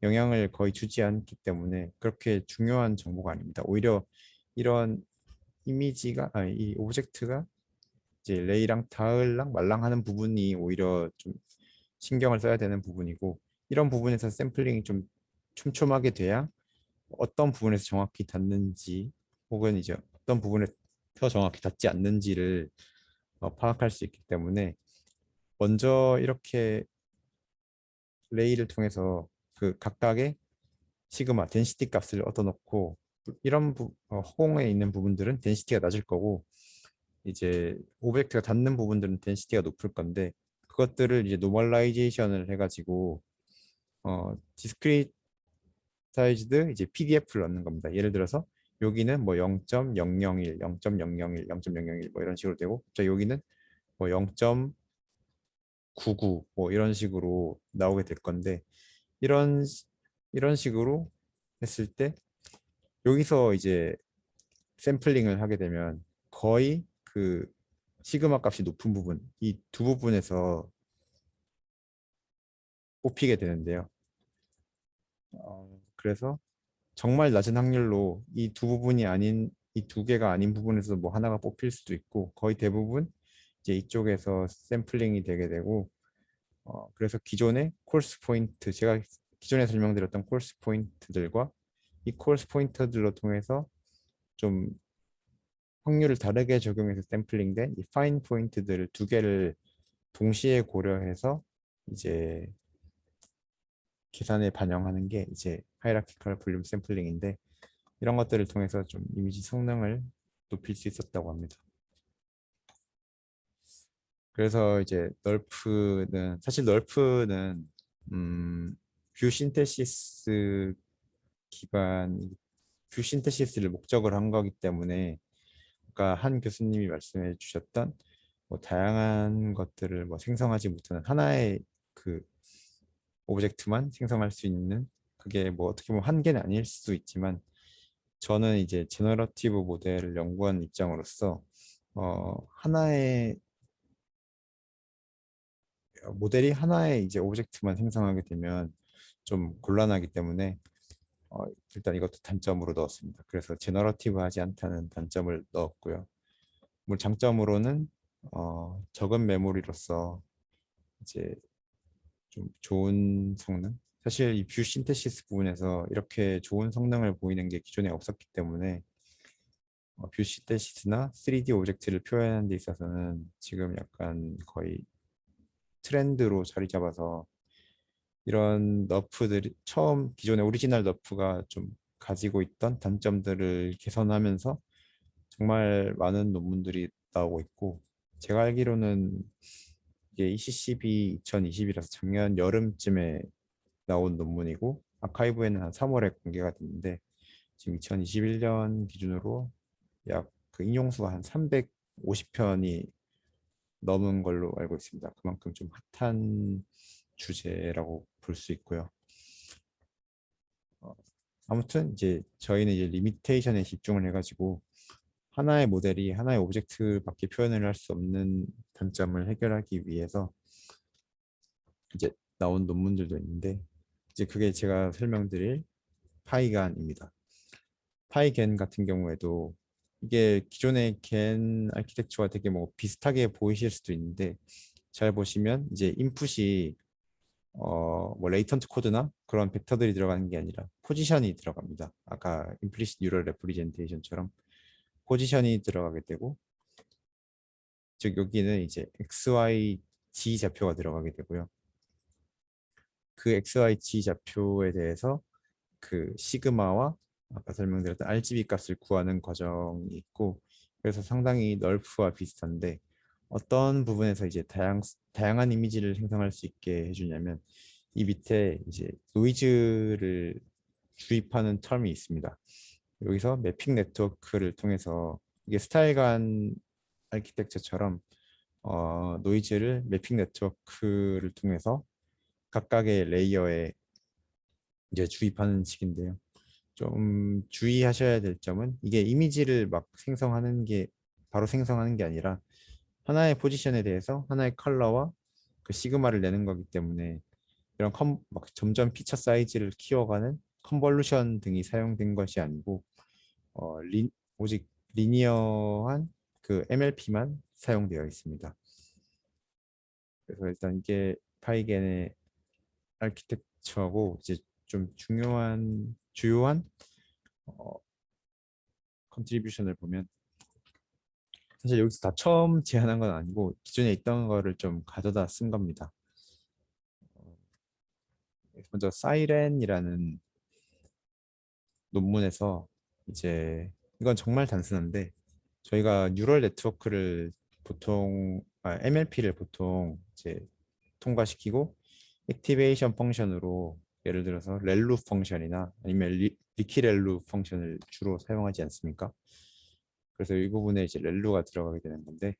Speaker 1: 영향을 거의 주지 않기 때문에 그렇게 중요한 정보가 아닙니다. 오히려 이런 이미지가 아니 이 오브젝트가 이제 레이랑 닿을랑 말랑하는 부분이 오히려 좀 신경을 써야 되는 부분이고 이런 부분에서 샘플링이 좀 촘촘하게 돼야 어떤 부분에서 정확히 닿는지 혹은 이제 어떤 부분에 더 정확히 닿지 않는지를 파악할 수 있기 때문에 먼저 이렇게 레이를 통해서 그 각각의 시그마 덴시티 값을 얻어놓고 이런 허공에 있는 부분들은 덴시티가 낮을 거고 이제 오브젝트가 닿는 부분들은 덴시티가 높을 건데 그것들을 이제 노멀라이제이션을 해가지고 디스크리타이즈드 이제 PDF를 넣는 겁니다. 예를 들어서 여기는 뭐 0.001, 0.001, 0.001 뭐 이런 식으로 되고 여기는 뭐 0.99 뭐 이런 식으로 나오게 될 건데 이런 이런 식으로 했을 때 여기서 이제 샘플링을 하게 되면 거의 그 시그마 값이 높은 부분 이 두 부분에서 뽑히게 되는데요. 그래서 정말 낮은 확률로 이 두 부분이 아닌 이 두 개가 아닌 부분에서 뭐 하나가 뽑힐 수도 있고 거의 대부분 이제 이쪽에서 샘플링이 되게 되고 그래서 기존의 콜스 포인트 제가 기존에 설명드렸던 콜스 포인트들과 이 콜스 포인트들로 통해서 좀 확률을 다르게 적용해서 샘플링된 이 파인 포인트들 두 개를 동시에 고려해서 이제 계산에 반영하는 게 이제 하이라키컬 볼륨 샘플링인데 이런 것들을 통해서 좀 이미지 성능을 높일 수 있었다고 합니다. 그래서 이제 널프는 사실 널프는 뷰 신테시스 기반 뷰 신테시스를 목적으로 한 거기 때문에 아까 한 교수님이 말씀해 주셨던 뭐 다양한 것들을 뭐 생성하지 못하는 하나의 그 오브젝트만 생성할 수 있는 그게 뭐 어떻게 보면 한계는 아닐 수도 있지만 저는 이제 제너러티브 모델을 연구하는 입장으로서 하나의 모델이 하나의 이제 오브젝트만 생성하게 되면 좀 곤란하기 때문에 일단 이것도 단점으로 넣었습니다. 그래서 제너러티브하지 않다는 단점을 넣었고요. 물론 장점으로는 적은 메모리로서 이제 좀 좋은 성능. 사실 이 뷰 신테시스 부분에서 이렇게 좋은 성능을 보이는 게 기존에 없었기 때문에 뷰 신테시스나 3D 오브젝트를 표현하는 데 있어서는 지금 약간 거의 트렌드로 자리 잡아서 이런 너프들이 처음 기존의 오리지널 너프가 좀 가지고 있던 단점들을 개선하면서 정말 많은 논문들이 나오고 있고 제가 알기로는 이게 ECCB 2020이라서 작년 여름쯤에 나온 논문이고 아카이브에는 한 3월에 공개가 됐는데 지금 2021년 기준으로 약 그 인용수가 한 350편이 넘은 걸로 알고 있습니다. 그만큼 좀 핫한 주제라고 볼 수 있고요. 아무튼 이제 저희는 이제 리미테이션에 집중을 해가지고 하나의 모델이 하나의 오브젝트밖에 표현을 할 수 없는 단점을 해결하기 위해서 이제 나온 논문들도 있는데 이제 그게 제가 설명드릴 파이간입니다. 파이겐 같은 경우에도 이게 기존의 겐 아키텍처와 되게 뭐 비슷하게 보이실 수도 있는데 잘 보시면 이제 인풋이 뭐 레이턴트 코드나 그런 벡터들이 들어가는 게 아니라 포지션이 들어갑니다. 아까 임플리시트 뉴럴 레프리젠테이션처럼 포지션이 들어가게 되고 즉 여기는 이제 XY, Z 좌표가 들어가게 되고요. 그 XY, Z 좌표에 대해서 그 시그마와 아까 설명드렸던 RGB 값을 구하는 과정이 있고 그래서 상당히 널프와 비슷한데 어떤 부분에서 이제 다양한 이미지를 생성할 수 있게 해주냐면 이 밑에 이제 노이즈를 주입하는 텀이 있습니다. 여기서 매핑 네트워크를 통해서 이게 스타일간 아키텍처처럼 노이즈를 매핑 네트워크를 통해서 각각의 레이어에 이제 주입하는 식인데요. 좀 주의하셔야 될 점은 이게 이미지를 막 생성하는 게 바로 생성하는 게 아니라 하나의 포지션에 대해서 하나의 컬러와 그 시그마를 내는 거기 때문에 이런 막 점점 피처 사이즈를 키워가는 컨볼루션 등이 사용된 것이 아니고 오직 리니어한 그 MLP만 사용되어 있습니다. 그래서 일단 이게 파이겐의 아키텍처고 이제 좀 주요한 컨트리뷰션을 보면 사실 여기서 다 처음 제안한 건 아니고 기존에 있던 거를 좀 가져다 쓴 겁니다. 먼저 사이렌이라는 논문에서 이제 이건 정말 단순한데 저희가 뉴럴 네트워크를 MLP를 보통 이제 통과시키고 액티베이션 펑션으로 예를 들어서 렐루 펑션이나 아니면 리키렐루 펑션을 주로 사용하지 않습니까? 그래서 이 부분에 이제 렐루가 들어가게 되는 건데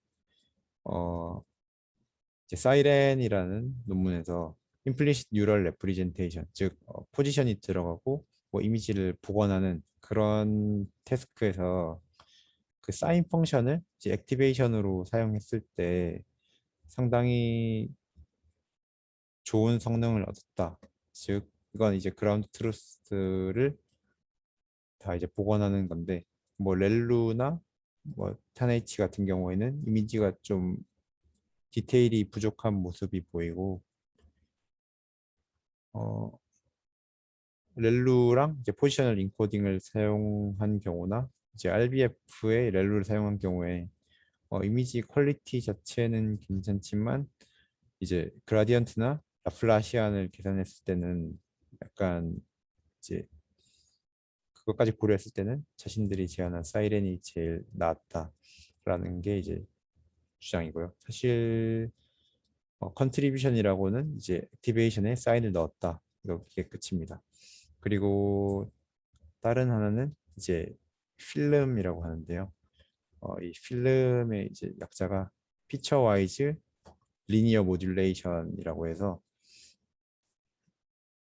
Speaker 1: 이제 사이렌이라는 논문에서 implicit neural representation 즉 포지션이 들어가고 뭐 이미지를 복원하는 그런 태스크에서 그 사인 펑션을 이제 액티베이션으로 사용했을 때 상당히 좋은 성능을 얻었다. 즉 이건 이제 그라운드 트루스를 다 이제 복원하는 건데 뭐 렐루나 뭐 타네이치 같은 경우에는 이미지가 좀 디테일이 부족한 모습이 보이고 렐루랑 이제 포지셔널 인코딩을 사용한 경우나 이제 RBF의 렐루를 사용한 경우에 이미지 퀄리티 자체는 괜찮지만 이제 그라디언트나 라플라시안을 계산했을 때는 약간 이제 그것까지 고려했을 때는 자신들이 제안한 사이렌이 제일 나았다라는 게 이제 주장이고요. 사실 컨트리뷰션이라고는 이제 액티베이션에 사인을 넣었다 이렇게 끝입니다. 그리고 다른 하나는 이제 필름이라고 하는데요. 이 필름의 이제 약자가 피처 와이즈 리니어 모듈레이션이라고 해서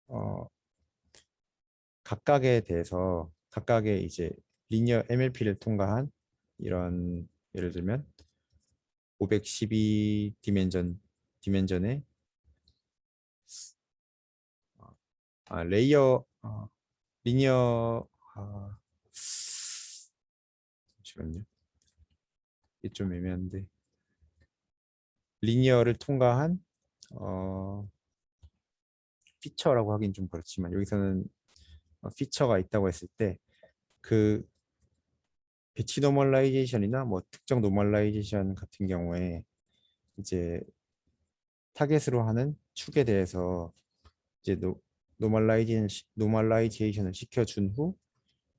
Speaker 1: 어, 각각의 이제 리니어 MLP를 통과한 이런 예를 들면 512 디멘전의 레이어 리니어 잠시만요. 이게 좀 애매한데 리니어를 통과한 피처라고 하긴 좀 그렇지만 여기서는 피처가 있다고 했을 때 그 배치 노멀라이제이션이나 뭐 특정 노멀라이제이션 같은 경우에 이제 타겟으로 하는 축에 대해서 이제 노멀라이제이션을 시켜준 후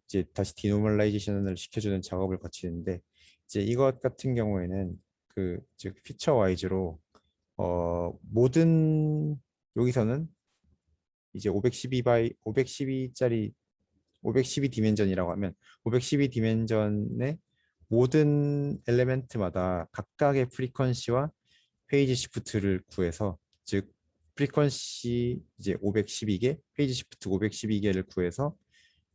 Speaker 1: 이제 다시 디노멀라이제이션을 시켜주는 작업을 거치는데 이제 이것 같은 경우에는 그 즉 피처 와이즈로 모든 여기서는 이제 512짜리 512 디멘전이라고 하면 512 디멘전의 모든 엘레멘트마다 각각의 프리퀀시와 페이지 시프트를 구해서 즉 프리퀀시 이제 512개, 페이지 시프트 512개를 구해서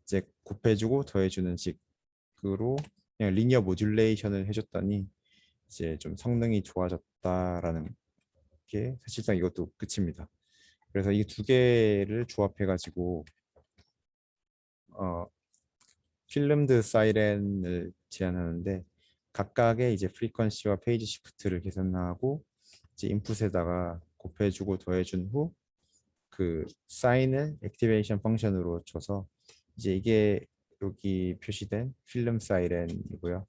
Speaker 1: 이제 곱해주고 더해주는 식으로 그냥 리니어 모듈레이션을 해줬더니 이제 좀 성능이 좋아졌다라는 게 사실상 이것도 끝입니다. 그래서 이 두 개를 조합해가지고 필름드 사이렌을 제안하는데 각각의 이제 프리퀀시와 페이지 시프트를 계산하고 이제 인풋에다가 곱해주고 더해준 후 그 사인을 액티베이션 펑션으로 줘서 이제 이게 여기 표시된 필름 사이렌이고요.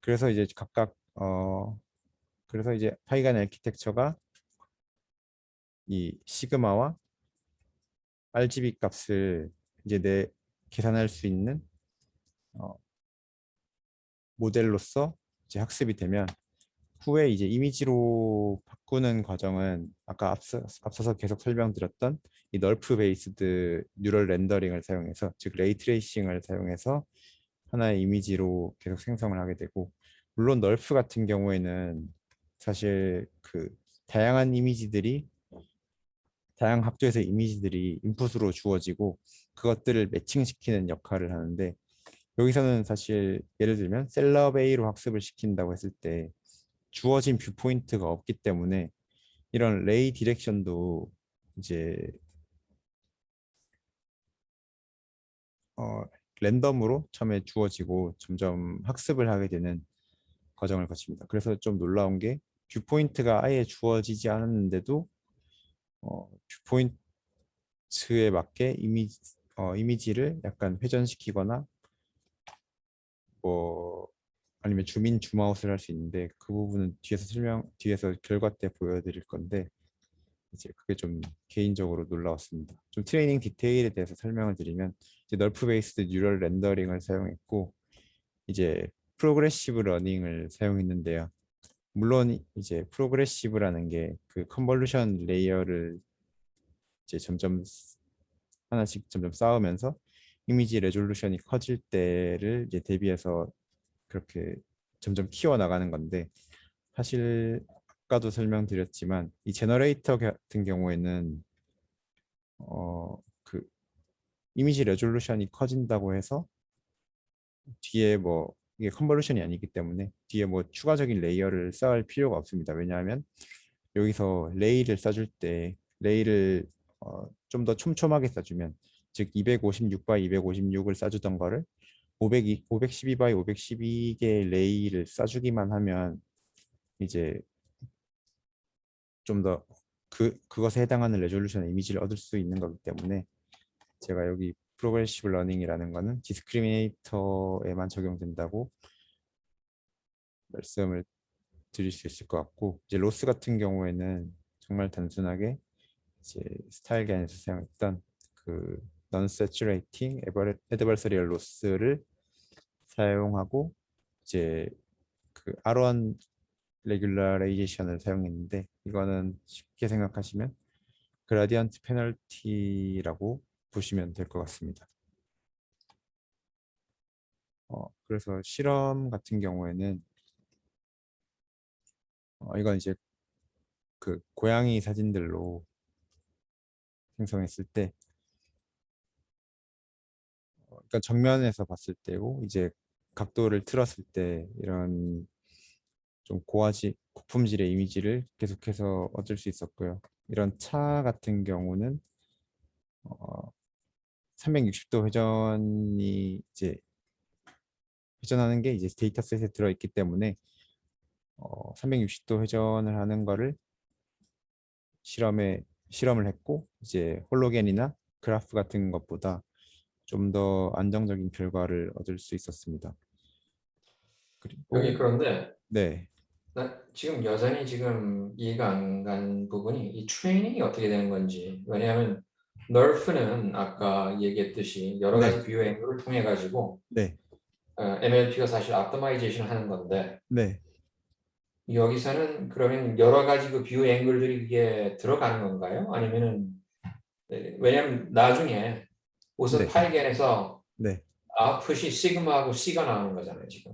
Speaker 1: 그래서 이제 그래서 이제 파이간 아키텍처가 이 시그마와 RGB 값을 이제 계산할 수 있는 모델로서 이제 학습이 되면 후에 이제 이미지로 바꾸는 과정은 아까 앞서서 계속 설명드렸던 이 널프 베이스드 뉴럴 렌더링을 사용해서 즉 레이 트레이싱을 사용해서 하나의 이미지로 계속 생성을 하게 되고 물론 널프 같은 경우에는 사실 그 다양한 각도에서 이미지들이 인풋으로 주어지고 그것들을 매칭시키는 역할을 하는데 여기서는 사실 예를 들면 셀럽A로 학습을 시킨다고 했을 때 주어진 뷰 포인트가 없기 때문에 이런 레이 디렉션도 이제 랜덤으로 처음에 주어지고 점점 학습을 하게 되는 과정을 거칩니다. 그래서 좀 놀라운 게 뷰 포인트가 아예 주어지지 않았는데도 뷰 포인트에 맞게 이미지를 약간 회전시키거나 뭐 아니면 줌인 줌아웃을 할 수 있는데 그 부분은 뒤에서 결과 때 보여드릴 건데 이제 그게 좀 개인적으로 놀라웠습니다. 좀 트레이닝 디테일에 대해서 설명을 드리면 이제 널프 베이스드 뉴럴 렌더링을 사용했고 이제 프로그레시브 러닝을 사용했는데요. 물론 이제 프로그레시브라는 게 그 컨볼루션 레이어를 이제 하나씩 점점 쌓으면서 이미지 레졸루션이 커질 때를 이제 대비해서 그렇게 점점 키워 나가는 건데 사실 아까도 설명드렸지만 이 제너레이터 같은 경우에는 그 이미지 레졸루션이 커진다고 해서 뒤에 뭐 이게 컨볼루션이 아니기 때문에 뒤에 뭐 추가적인 레이어를 쌓을 필요가 없습니다. 왜냐하면 여기서 레이를 써줄 때 레이를 좀 더 촘촘하게 써주면 즉 256 바이 256을 써주던 거를 512 바이 512개의 레이를 써주기만 하면 이제 좀 더 그것에 해당하는 레졸루션 이미지를 얻을 수 있는 거기 때문에 제가 여기 프로그레시브 러닝이라는 거는 디스크리미네이터에만 적용된다고 말씀을 드릴 수 있을 것 같고 이제 로스 같은 경우에는 정말 단순하게 이제 스타일간에서 사용했던 그 non-saturating adversarial loss를 사용하고 이제 그 R1 regularization 사용했는데 이거는 쉽게 생각하시면 그라디언트 페널티라고 보시면 될 것 같습니다. 그래서 실험 같은 경우에는 이건 이제 그 고양이 사진들로 생성했을 때 그러니까 정면에서 봤을 때고 이제 각도를 틀었을 때 이런 좀 고품질의 이미지를 계속해서 얻을 수 있었고요. 이런 차 같은 경우는 360도 회전이 이제 회전하는 게 이제 데이터셋에 들어있기 때문에 360도 회전을 하는 거를 실험을 했고 이제 홀로겐이나 그래프 같은 것보다 좀 더 안정적인 결과를 얻을 수 있었습니다.
Speaker 3: 여기
Speaker 1: 그리고
Speaker 3: 그런데
Speaker 1: 네,
Speaker 3: 나 지금 여전히 지금 이해가 안 가는 부분이 이 트레이닝이 어떻게 되는 건지. 왜냐하면 널프는 아까 얘기했듯이 여러 가지
Speaker 1: 네,
Speaker 3: 뷰 앵글을 통해 가지고
Speaker 1: 네,
Speaker 3: MLP가 사실 optimization을 하는 건데
Speaker 1: 네,
Speaker 3: 여기서는 그러면 여러 가지 그 뷰 앵글들이 이게 들어가는 건가요? 아니면은 왜냐면 나중에 우선
Speaker 1: 네,
Speaker 3: 파이겐에서
Speaker 1: 네,
Speaker 3: 아웃풋이 시그마하고 C가 나오는 거잖아요, 지금.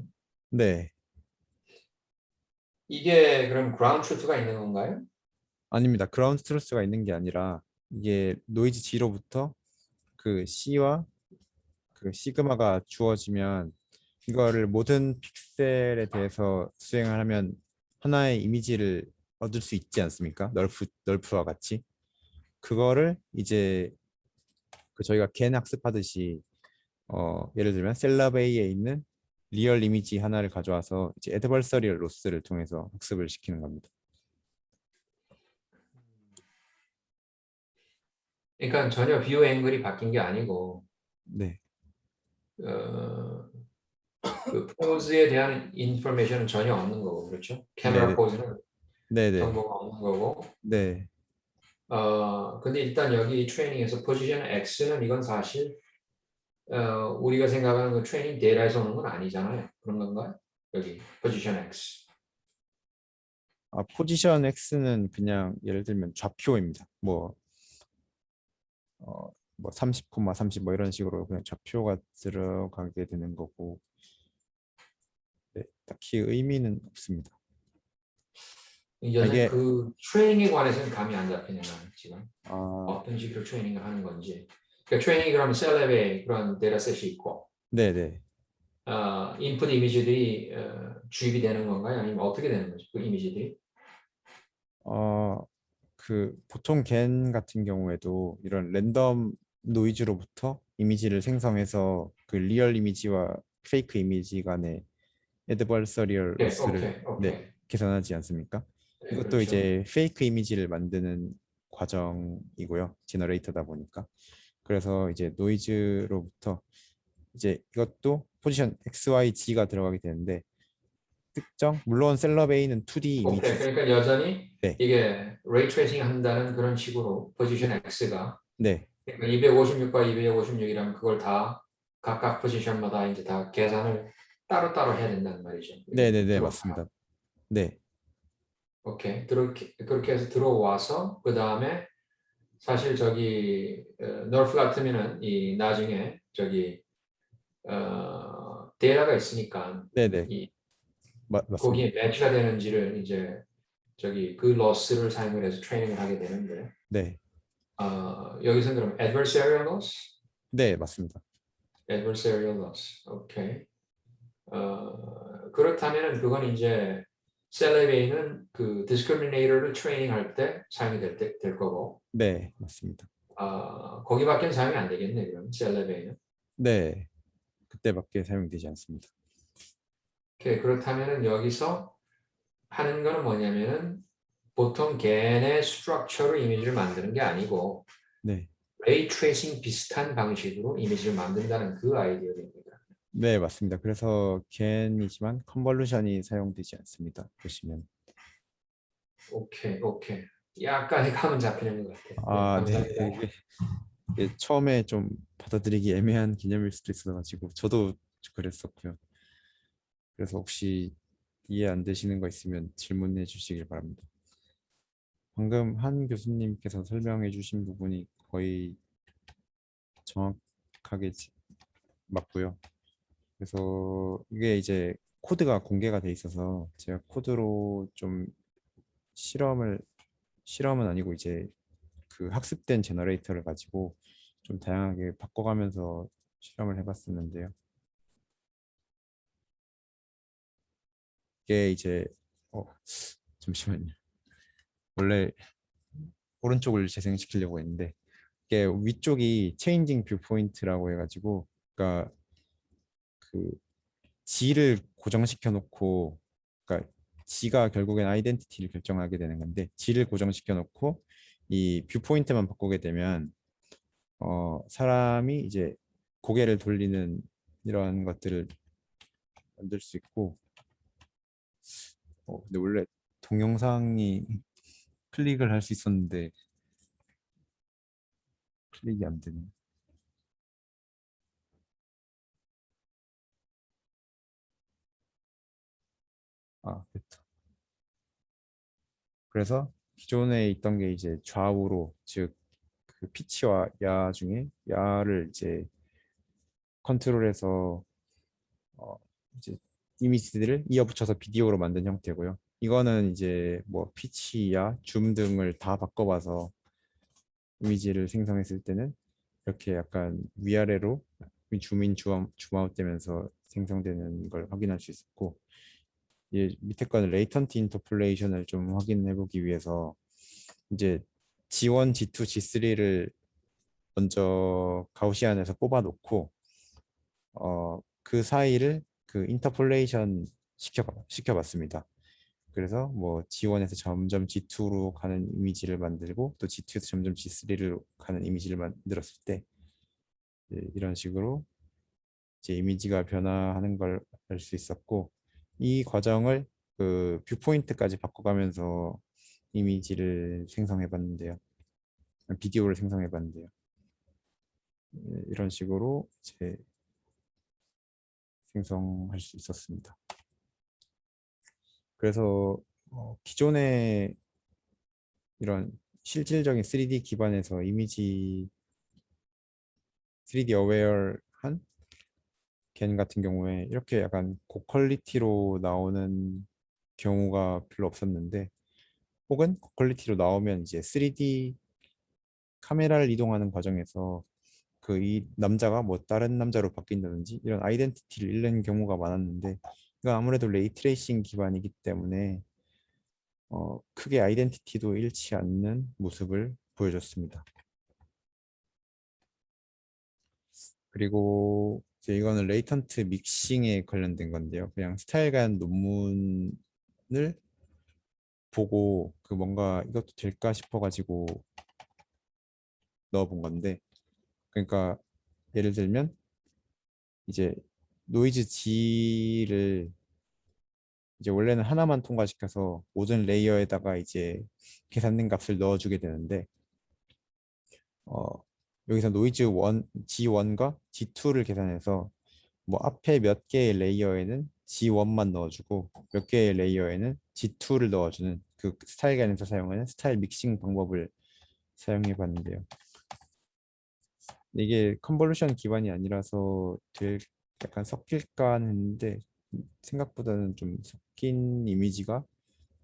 Speaker 1: 네.
Speaker 3: 이게 그럼 그라운드 트루트가 있는 건가요?
Speaker 1: 아닙니다. 그라운드 트루스가 있는 게 아니라 이게 노이즈 G로부터 그 C와 그 시그마가 주어지면 이거를 모든 픽셀에 대해서 수행을 하면 하나의 이미지를 얻을 수 있지 않습니까? 널프와 같이 그거를 이제 그 저희가 겐 학습하듯이 예를 들면 셀럽A에 있는 리얼 이미지 하나를 가져와서 이제 애드버서리얼 로스를 통해서 학습을 시키는 겁니다.
Speaker 3: 그러니까 전혀 뷰 앵글이 바뀐 게 아니고
Speaker 1: 네,
Speaker 3: 어, 그 포즈에 대한 인포메이션은 전혀 없는 거고 그렇죠?
Speaker 1: 네,
Speaker 3: 카메라 포즈는
Speaker 1: 네, 네,
Speaker 3: 정보가 없는 거고
Speaker 1: 네,
Speaker 3: 근데 일단 여기 트레이닝에서 포지션 X는 이건 사실 우리가 생각하는 그 트레이닝 데이터에서 오는 건 아니잖아요. 그런 건가요? 여기 포지션 X.
Speaker 1: 포지션 X는 그냥 예를 들면 좌표입니다. 뭐 30, 30 뭐 이런 식으로 그냥 좌표가 들어가게 되는 거고 네, 딱히 의미는 없습니다.
Speaker 3: 여전히
Speaker 1: 이게
Speaker 3: 그 트레이닝에 관해서는 감이 안 잡히네요. 지금
Speaker 1: 아,
Speaker 3: 어떤 식으로 트레이닝을 하는 건지. 그러니까 트레이닝이 그러면 셀럽에 그런 데이터셋이 있고
Speaker 1: 네네
Speaker 3: 인풋 이미지들이 주입이 되는 건가요? 아니면 어떻게 되는 거죠? 그 이미지들이?
Speaker 1: 그 보통 겐 같은 경우에도 이런 랜덤 노이즈로부터 이미지를 생성해서 그 리얼 이미지와 페이크 이미지 간의 애드버서리얼
Speaker 3: 네,
Speaker 1: 로스를
Speaker 3: 오케이,
Speaker 1: 네,
Speaker 3: 오케이.
Speaker 1: 계산하지 않습니까?
Speaker 3: 네,
Speaker 1: 이것도
Speaker 3: 그렇죠.
Speaker 1: 이제 페이크 이미지를 만드는 과정이고요. 제너레이터다 보니까. 그래서 이제 노이즈로부터 이제 이것도 포지션 X, Y, G가 들어가게 되는데 특정 물론 셀럽A는 2D
Speaker 3: 오케이.
Speaker 1: 이미지
Speaker 3: 그러니까 여전히
Speaker 1: 네,
Speaker 3: 이게 레이 트레이싱 한다는 그런 식으로 포지션 X가
Speaker 1: 네,
Speaker 3: 그러니까 256과 256이라면 그걸 다 각각 포지션마다 이제 다 계산을 따로따로 해야 된다는 말이죠.
Speaker 1: 네, 네, 네,
Speaker 3: 들어와.
Speaker 1: 맞습니다. 네,
Speaker 3: 오케이. 그렇게 해서 들어와서 그 다음에 사실 저기 너프 같으면은 이 나중에 저기 데이터가 있으니까
Speaker 1: 네, 네,
Speaker 3: 이
Speaker 1: 맞습니다.
Speaker 3: 거기에 매치가 되는지를 이제 저기 그 로스를 사용을 해서 트레이닝을 하게 되는데
Speaker 1: 네,
Speaker 3: 여기서 그럼 adversarial loss,
Speaker 1: 네, 맞습니다.
Speaker 3: adversarial loss, 오케이. 그렇다면은 그건 이제 셀레베이는 그 discriminator를 트레이닝할 때 사용이 될 거고
Speaker 1: 네, 맞습니다.
Speaker 3: 거기밖에는 사용이 안 되겠네 그럼 셀레베이는.
Speaker 1: 네, 그때밖에 사용되지 않습니다.
Speaker 3: 오케이. 그렇다면은 여기서 하는 거는 뭐냐면은 보통 걔네 스트럭처로 이미지를 만드는 게 아니고
Speaker 1: 네,
Speaker 3: 레이 트레이싱 비슷한 방식으로 이미지를 만든다는 그 아이디어입니다.
Speaker 1: 네, 맞습니다. 그래서 겐이지만 컨볼루션이 사용되지 않습니다. 보시면.
Speaker 3: 오케이, 오케이. 약간의 감은 잡히는 것 같아요. 네,
Speaker 1: 아, 네,
Speaker 3: 감사합니다.
Speaker 1: 이게 처음에 좀 받아들이기 애매한 개념일 수도 있어가지고 저도 그랬었고요. 그래서 혹시 이해 안 되시는 거 있으면 질문해 주시길 바랍니다. 방금 한 교수님께서 설명해 주신 부분이 거의 정확하게 맞고요. 그래서 이게 이제 코드가 공개가 돼 있어서 제가 코드로 좀 실험은 아니고 이제 그 학습된 제너레이터를 가지고 좀 다양하게 바꿔가면서 실험을 해봤었는데요. 이게 이제 어, 잠시만요. 원래 오른쪽을 재생시키려고 했는데 이게 위쪽이 체인징 뷰 포인트라고 해가지고 그러니까 그 G를 고정시켜 놓고 그러니까 G가 결국엔 아이덴티티를 결정하게 되는 건데 G를 고정시켜 놓고 이 뷰 포인트만 바꾸게 되면 사람이 이제 고개를 돌리는 이런 것들을 만들 수 있고 근데 원래 동영상이 클릭을 할 수 있었는데 클릭이 안 되네. 아, 됐다. 그래서 기존에 있던 게 이제 좌우로 즉 그 피치와 야 중에 야를 이제 컨트롤해서 어, 이제 이미지들을 이어붙여서 비디오로 만든 형태고요. 이거는 이제 뭐 피치야 줌 등을 다 바꿔봐서 이미지를 생성했을 때는 이렇게 약간 위아래로 줌인 줌아웃 되면서 생성되는 걸 확인할 수 있었고 이 밑에 거는 레이턴트 인터폴레이션을 좀 확인해 보기 위해서 이제 G1, G2, G3를 먼저 가우시안에서 뽑아 놓고 그 사이를 그 인터폴레이션 시켜봤습니다. 그래서 뭐 G1에서 점점 G2로 가는 이미지를 만들고 또 G2에서 점점 G3로 가는 이미지를 만들었을 때 이런 식으로 이제 이미지가 변화하는 걸 알 수 있었고 이 과정을 그 뷰포인트까지 바꿔가면서 이미지를 생성해봤는데요. 비디오를 생성해봤는데요. 이런 식으로 이제 생성할 수 있었습니다. 그래서 기존의 이런 실질적인 3D 기반에서 이미지 3D 어웨어한 겐 같은 경우에 이렇게 약간 고퀄리티로 나오는 경우가 별로 없었는데 혹은 고퀄리티로 나오면 이제 3D 카메라를 이동하는 과정에서 그 이 남자가 뭐 다른 남자로 바뀐다든지 이런 아이덴티티를 잃는 경우가 많았는데 이건 아무래도 레이트레이싱 기반이기 때문에 크게 아이덴티티도 잃지 않는 모습을 보여줬습니다. 그리고 이제 이거는 레이턴트 믹싱에 관련된 건데요. 그냥 스타일 간 논문을 보고 그 뭔가 이것도 될까 싶어가지고 넣어본 건데, 그러니까 예를 들면 이제 노이즈 G를 이제 원래는 하나만 통과시켜서 모든 레이어에다가 이제 계산된 값을 넣어주게 되는데 어, 여기서 노이즈 1, G1과 G2를 계산해서 뭐 앞에 몇 개의 레이어에는 G1만 넣어주고 몇 개의 레이어에는 G2를 넣어주는 그 스타일 간에서 사용하는 스타일 믹싱 방법을 사용해 봤는데요. 이게 컨볼루션 기반이 아니라서 약간 섞일까 했는데 생각보다는 좀 섞인 이미지가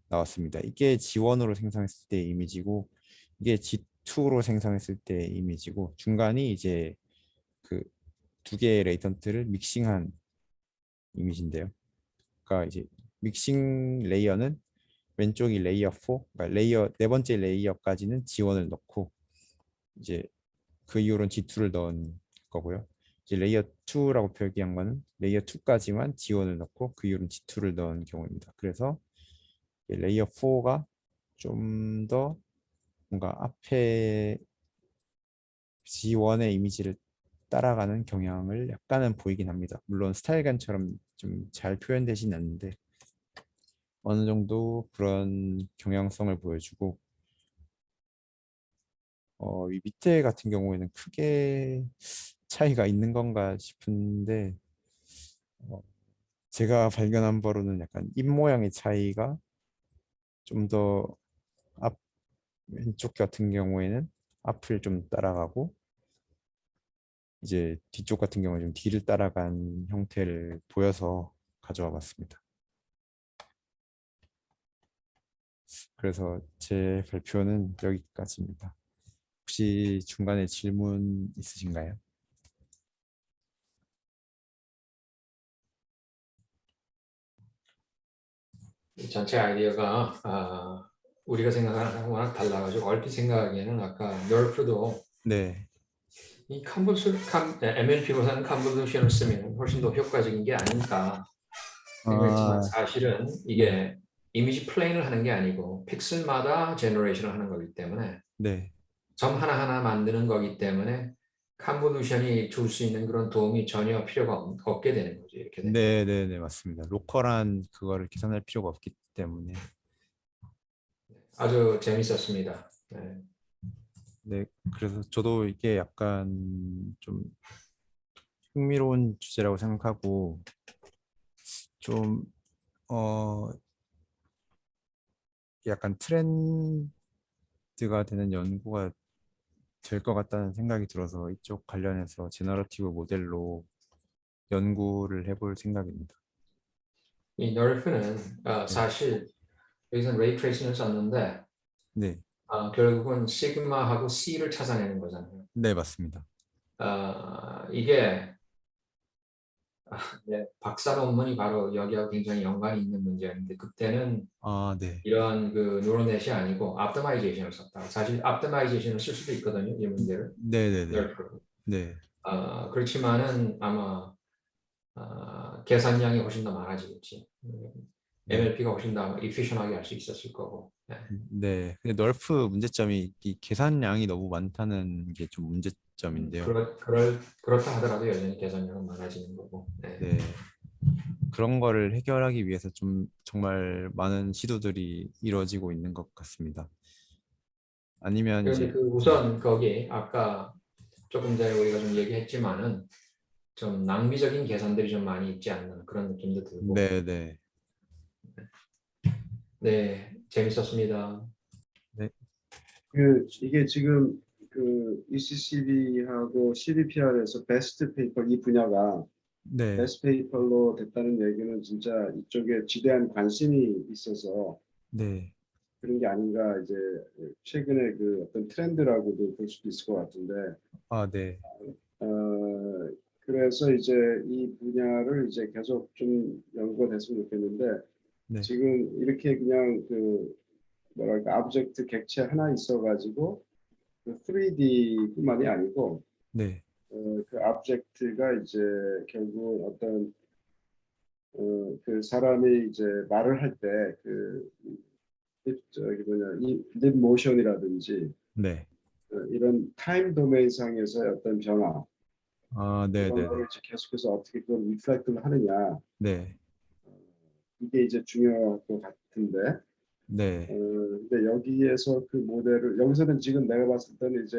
Speaker 1: 나왔습니다. 이게 G1으로 생성했을 때 이미지고 이게 G2로 생성했을 때 이미지고 중간이 이제 그 두 개의 레이턴트를 믹싱한 이미지인데요. 그러니까 이제 믹싱 레이어는 왼쪽이 레이어 4, 그러니까 레이어 네 번째 레이어까지는 G1을 넣고 이제 그 이후로는 G2를 넣은 거고요. 이제 레이어 2라고 표기한 거는 레이어 2까지만 G1을 넣고 그 이후로는 G2를 넣은 경우입니다. 그래서 레이어 4가 좀 더 뭔가 앞에 G1의 이미지를 따라가는 경향을 약간은 보이긴 합니다. 물론 스타일간처럼 좀 잘 표현되진 않는데 어느 정도 그런 경향성을 보여주고 이 밑에 같은 경우에는 크게 차이가 있는 건가 싶은데 어, 제가 발견한 바로는 약간 입 모양의 차이가 좀 더 앞 왼쪽 같은 경우에는 앞을 좀 따라가고 이제 뒤쪽 같은 경우는 좀 뒤를 따라간 형태를 보여서 가져와 봤습니다. 그래서 제 발표는 여기까지입니다. 혹시 중간에 질문 있으신가요?
Speaker 3: 이 전체 아이디어가 우리가 생각하는 거랑 워낙 달라가지고 얼핏 생각하기에는 아까 널프도
Speaker 1: 네.
Speaker 3: 이 MLP보다는 컨볼루션을 쓰면 훨씬 더 효과적인 게 아닐까 생각했지만
Speaker 1: 아,
Speaker 3: 사실은
Speaker 1: 네.
Speaker 3: 이게 이미지 플레인을 하는 게 아니고 픽셀마다 제너레이션을 하는 거기 때문에
Speaker 1: 네.
Speaker 3: 점 하나하나 만드는 거기 때문에 컨볼루션이 줄 수 있는 그런 도움이 전혀 필요가 없게 되는 거죠. 이렇게 되면.
Speaker 1: 네, 네, 네, 맞습니다. 로컬한 그거를 계산할 필요가 없기 때문에.
Speaker 3: 아주 재밌었습니다. 네.
Speaker 1: 네, 그래서 저도 이게 약간 좀 흥미로운 주제라고 생각하고 좀 약간 트렌드가 되는 연구가 될 것 같다는 생각이 들어서 이쪽 관련해서 제너러티브 모델로 연구를 해볼 생각입니다.
Speaker 3: 이 널프는
Speaker 1: 네,
Speaker 3: 사실 여기서는 레이 트레이싱을 썼는데
Speaker 1: 네,
Speaker 3: 결국은 시그마하고 C를 찾아내는 거잖아요.
Speaker 1: 네, 맞습니다.
Speaker 3: 이게 네, 박사 논문이 바로 여기하고 굉장히 연관이 있는 문제였는데 그때는
Speaker 1: 아, 네,
Speaker 3: 이런 그 뉴로넷이 아니고 optimization을 썼다. 사실 optimization을 쓸 수도 있거든요. 이 문제를.
Speaker 1: 네, 네, 네,
Speaker 3: 널프로.
Speaker 1: 네,
Speaker 3: 그렇지만은 아마 계산량이 훨씬 더 많아지겠지.
Speaker 1: 네,
Speaker 3: MLP가 훨씬 더 efficient하게 할 수 있었을 거고. 네.
Speaker 1: 네. 근데 널프 문제점이 이 계산량이 너무 많다는 게 좀 문제점인데요.
Speaker 3: 그렇다 하더라도 여전히 계산량은 많아지는 거고. 네.
Speaker 1: 네, 그런 거를 해결하기 위해서 좀 정말 많은 시도들이 이루어지고 있는 것 같습니다. 아니면
Speaker 3: 그런데
Speaker 1: 이제
Speaker 3: 그
Speaker 1: 네,
Speaker 3: 우선 거기 아까 조금 전에 우리가 좀 얘기했지만은 좀 낭비적인 계산들이 좀 많이 있지 않는 그런 느낌도 들고.
Speaker 1: 네, 네,
Speaker 3: 네, 재밌었습니다.
Speaker 1: 네,
Speaker 2: 이게 지금 그 ECCB하고 CDPR에서 베스트 페이퍼 이 분야가
Speaker 1: 네,
Speaker 2: 베스트 페이퍼로 됐다는 얘기는 진짜 이쪽에 지대한 관심이 있어서
Speaker 1: 네,
Speaker 2: 그런 게 아닌가 이제 최근에 그 어떤 트렌드라고도 볼 수도 있을 것 같은데
Speaker 1: 아, 네.
Speaker 2: 그래서 이제 이 분야를 이제 계속 좀 연구가 됐으면 좋겠는데
Speaker 1: 네,
Speaker 2: 지금 이렇게 그냥 그 뭐랄까 오브젝트 객체 하나 있어가지고 그 3D뿐만이 아니고
Speaker 1: 네,
Speaker 2: 그 오브젝트가 이제 결국 어떤 그 사람이 이제 말을 할 때 그 저기 뭐냐 이립 모션이라든지
Speaker 1: 네.
Speaker 2: 이런 타임 도메인 상에서의 어떤 변화
Speaker 1: 아, 네,
Speaker 2: 이런
Speaker 1: 네, 네,
Speaker 2: 거를 이제 계속해서 어떻게 그걸 리플렉트를 하느냐
Speaker 1: 네,
Speaker 2: 이게 이제 중요할 것 같은데
Speaker 1: 네,
Speaker 2: 근데 여기에서 그 모델을 여기서는 지금 내가 봤을 때는 이제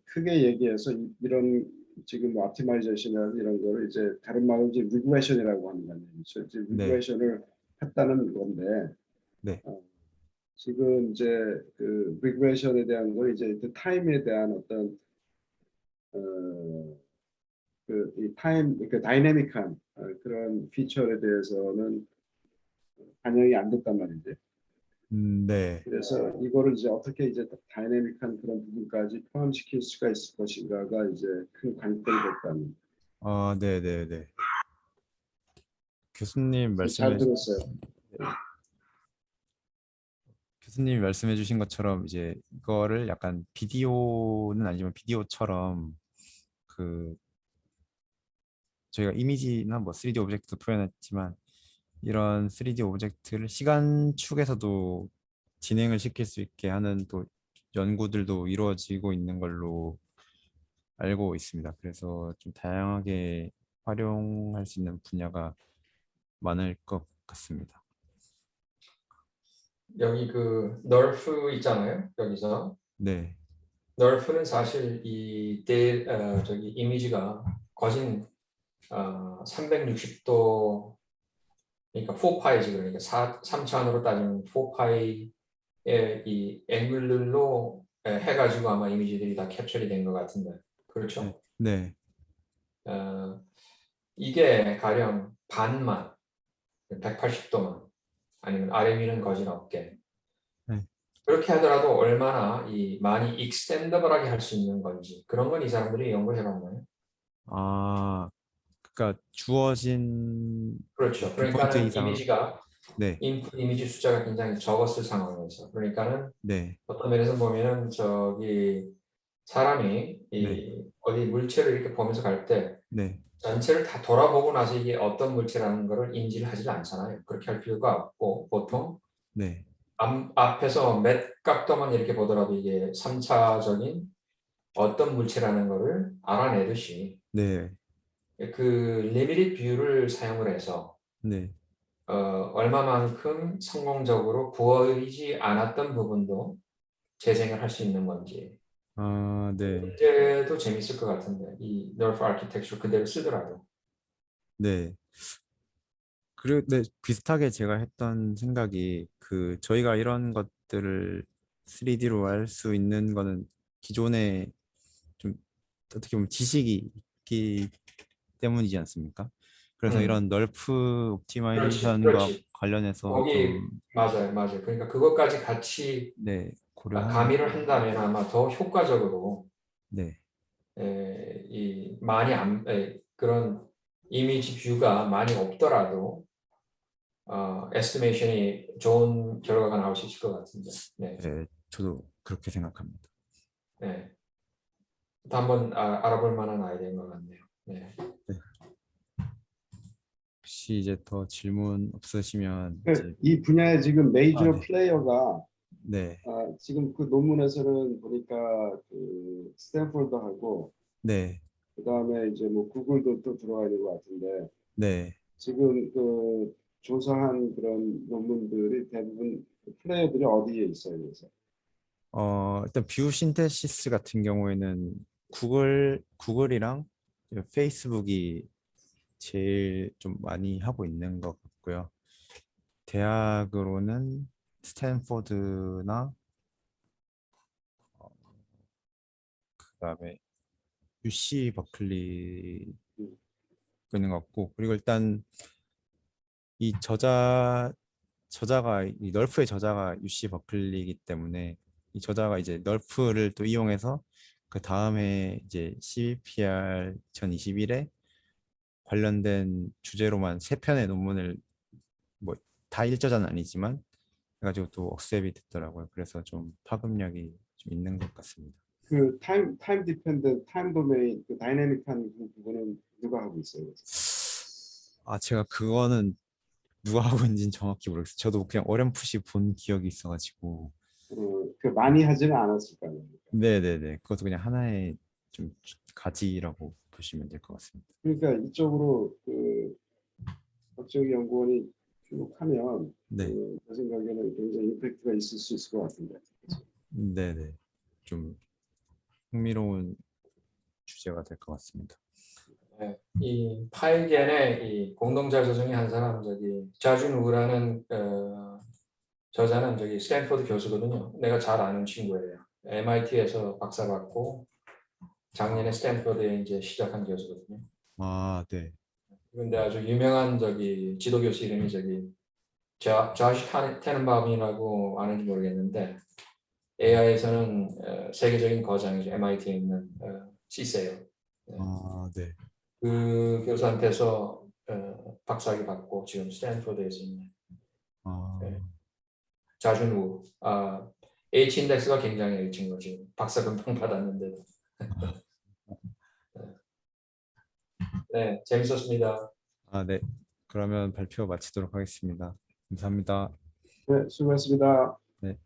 Speaker 2: 크게 얘기해서 이런 지금 뭐 옵티마이제이션이나 이런 거를 이제 다른 말로 이제 리그레션이라고 하는 거예요. 이제
Speaker 1: 네,
Speaker 2: 리그레션을 했다는 건데
Speaker 1: 네.
Speaker 2: 어, 지금 이제 그 리그레션에 대한 거 이제 그 타임에 대한 어떤 어, 그이 타임 그 다이내믹한 그런 피처에 대해서는 반영이 안 됐단 말이지.
Speaker 1: 네.
Speaker 2: 그래서 이거를 이제 어떻게 이제 다이내믹한 그런 부분까지 포함시킬 수가 있을 것인가가 이제 큰 관건이 됐다는.
Speaker 1: 아, 네, 네, 네. 교수님
Speaker 2: 잘
Speaker 1: 말씀해
Speaker 2: 들었어요.
Speaker 1: 교수님이 말씀해 주신 것처럼 이제 이거를 약간 비디오는 아니지만 비디오처럼 그 저희가 이미지나 뭐 3D 오브젝트도 표현했지만 이런 3D 오브젝트를 시간축에서도 진행을 시킬 수 있게 하는 또 연구들도 이루어지고 있는 걸로 알고 있습니다. 그래서 좀 다양하게 활용할 수 있는 분야가 많을 것 같습니다.
Speaker 3: 여기 그 널프 있잖아요. 여기서
Speaker 1: 네,
Speaker 3: 널프는 사실 저기 이미지가 거진 360도 그러니까 4파이지 그러니까 3차원으로 따지면 4파이의 이 앵글로 해가지고 아마 이미지들이 다 캡처리 된 것 같은데
Speaker 1: 네,
Speaker 3: 그렇죠?
Speaker 1: 네,
Speaker 3: 어, 이게 가령 반만 180도만 아니면 아래 위는 거진 없게
Speaker 1: 네.
Speaker 3: 그렇게 하더라도 얼마나 이 많이 익스텐더블하게 할 수 있는 건지 그런 건 이 사람들이 연구를 해봤나요?
Speaker 1: 아, 그러니까 주어진
Speaker 3: 그렇죠.
Speaker 1: 뷰포인트
Speaker 3: 그러니까는
Speaker 1: 이상,
Speaker 3: 이미지가
Speaker 1: 네,
Speaker 3: 인풋 이미지 숫자가 굉장히 적었을 상황에서 그러니까는
Speaker 1: 네,
Speaker 3: 어떤 면에서 보면은 저기 사람이
Speaker 1: 네,
Speaker 3: 이 어디 물체를 이렇게 보면서 갈 때
Speaker 1: 네,
Speaker 3: 전체를 다 돌아보고 나서 이게 어떤 물체라는 거를 인지를 하질 않잖아요. 그렇게 할 필요가 없고 보통
Speaker 1: 네,
Speaker 3: 앞에서 몇 각도만 이렇게 보더라도 이게 3차적인 어떤 물체라는 거를 알아내듯이
Speaker 1: 네,
Speaker 3: 그 리미티드 뷰를 사용을 해서
Speaker 1: 네.
Speaker 3: 얼마만큼 성공적으로 보이지 않았던 부분도 재생을 할 수 있는 건지
Speaker 1: 아, 네,
Speaker 3: 그때도 재밌을 것 같은데 이 nerve architecture 그대로 쓰더라도
Speaker 1: 네. 그리고 네, 비슷하게 제가 했던 생각이 그 저희가 이런 것들을 3D로 할 수 있는 거는 기존에 좀 어떻게 보면 지식이 있기 때문이지 않습니까? 그래서
Speaker 3: 음,
Speaker 1: 이런 널프
Speaker 3: 그렇지
Speaker 1: 옵티마이제이션과
Speaker 3: 그렇지
Speaker 1: 관련해서
Speaker 3: 거기
Speaker 1: 좀
Speaker 3: 맞아요 그러니까 그것까지 같이
Speaker 1: 네, 고려하는
Speaker 3: 가미를 한다면 아마 더 효과적으로
Speaker 1: 네,
Speaker 3: 이 많이 그런 이미지 뷰가 많이 없더라도 에스티메이션이 좋은 결과가 나올 수 있을 것 같은데 네,
Speaker 1: 네, 저도 그렇게 생각합니다.
Speaker 3: 네. 또 한번 알아볼 만한 아이디어인 것 같네요. 네.
Speaker 1: 네. 혹시 이제 더 질문 없으시면
Speaker 2: 그
Speaker 1: 이제
Speaker 2: 이 분야의 지금 메이저
Speaker 1: 네,
Speaker 2: 플레이어가
Speaker 1: 네,
Speaker 2: 지금 그 논문에서는 보니까 그 스탠포드하고
Speaker 1: 네,
Speaker 2: 그다음에 이제 뭐 구글도 또 들어와 있는 것 같은데
Speaker 1: 네.
Speaker 2: 지금 그 조사한 그런 논문들이 대부분 그 플레이어들이 어디에 있어요? 그래서
Speaker 1: 일단 뷰 신테시스 같은 경우에는 구글이랑 페이스북이 제일 좀 많이 하고 있는 것 같고요. 대학으로는 스탠포드나 그다음에 UC 버클리
Speaker 2: 음,
Speaker 1: 있는 것 같고 그리고 일단 이 저자가 이 널프의 저자가 UC 버클리이기 때문에 이 저자가 이제 널프를 또 이용해서 그 다음에 이제 CVPR 2021에 관련된 주제로만 3편의 논문을 뭐 다 일저자는 아니지만 해가지고 또 억셉이 됐더라고요. 그래서 좀 파급력이 좀 있는 것 같습니다.
Speaker 2: 그 타임 디펜던트, 타임 도메인, 그 다이내믹한 그 부분은 누가 하고 있어요?
Speaker 1: 아, 제가 그거는 누가 하고 있는지는 정확히 모르겠어요. 저도 그냥 어렴풋이 본 기억이 있어가지고.
Speaker 2: 그 많이 하지는 않았을 거 아니에요.
Speaker 1: 네네네. 그것도 그냥 하나의 좀 가지라고 보시면 될 것 같습니다.
Speaker 2: 그러니까 이쪽으로 그 박정희 연구원이 쭉 하면
Speaker 1: 네.
Speaker 2: 제 생각에는 굉장히 임팩트가 있을 수 있을 것 같은데.
Speaker 1: 네네. 좀 흥미로운 주제가 될 것 같습니다.
Speaker 3: 네, 이 파이겐의 이 공동저자 중에 한 사람 자준 우라는 저자는 스탠포드 교수거든요. 내가 잘 아는 친구예요. MIT에서 박사 받고 작년에 스탠포드에 이제 시작한 교수거든요.
Speaker 1: 아, 네.
Speaker 3: 그런데 아주 유명한 지도 교수 이름이 조시 테넨바움이라고 아는지 모르겠는데 AI에서는 세계적인 거장이죠. MIT에 있는 시세요. 네.
Speaker 1: 아, 네.
Speaker 3: 그 교수한테서 박사학위 받고 지금 스탠포드에서 있는
Speaker 1: 아,
Speaker 3: 네. 자준우. H 인덱스가 굉장히 이 친구 지금 박사 금방 받았는데도. 네, 재밌었습니다.
Speaker 1: 아, 네. 그러면 발표 마치도록 하겠습니다. 감사합니다.
Speaker 2: 네, 수고하셨습니다.
Speaker 1: 네.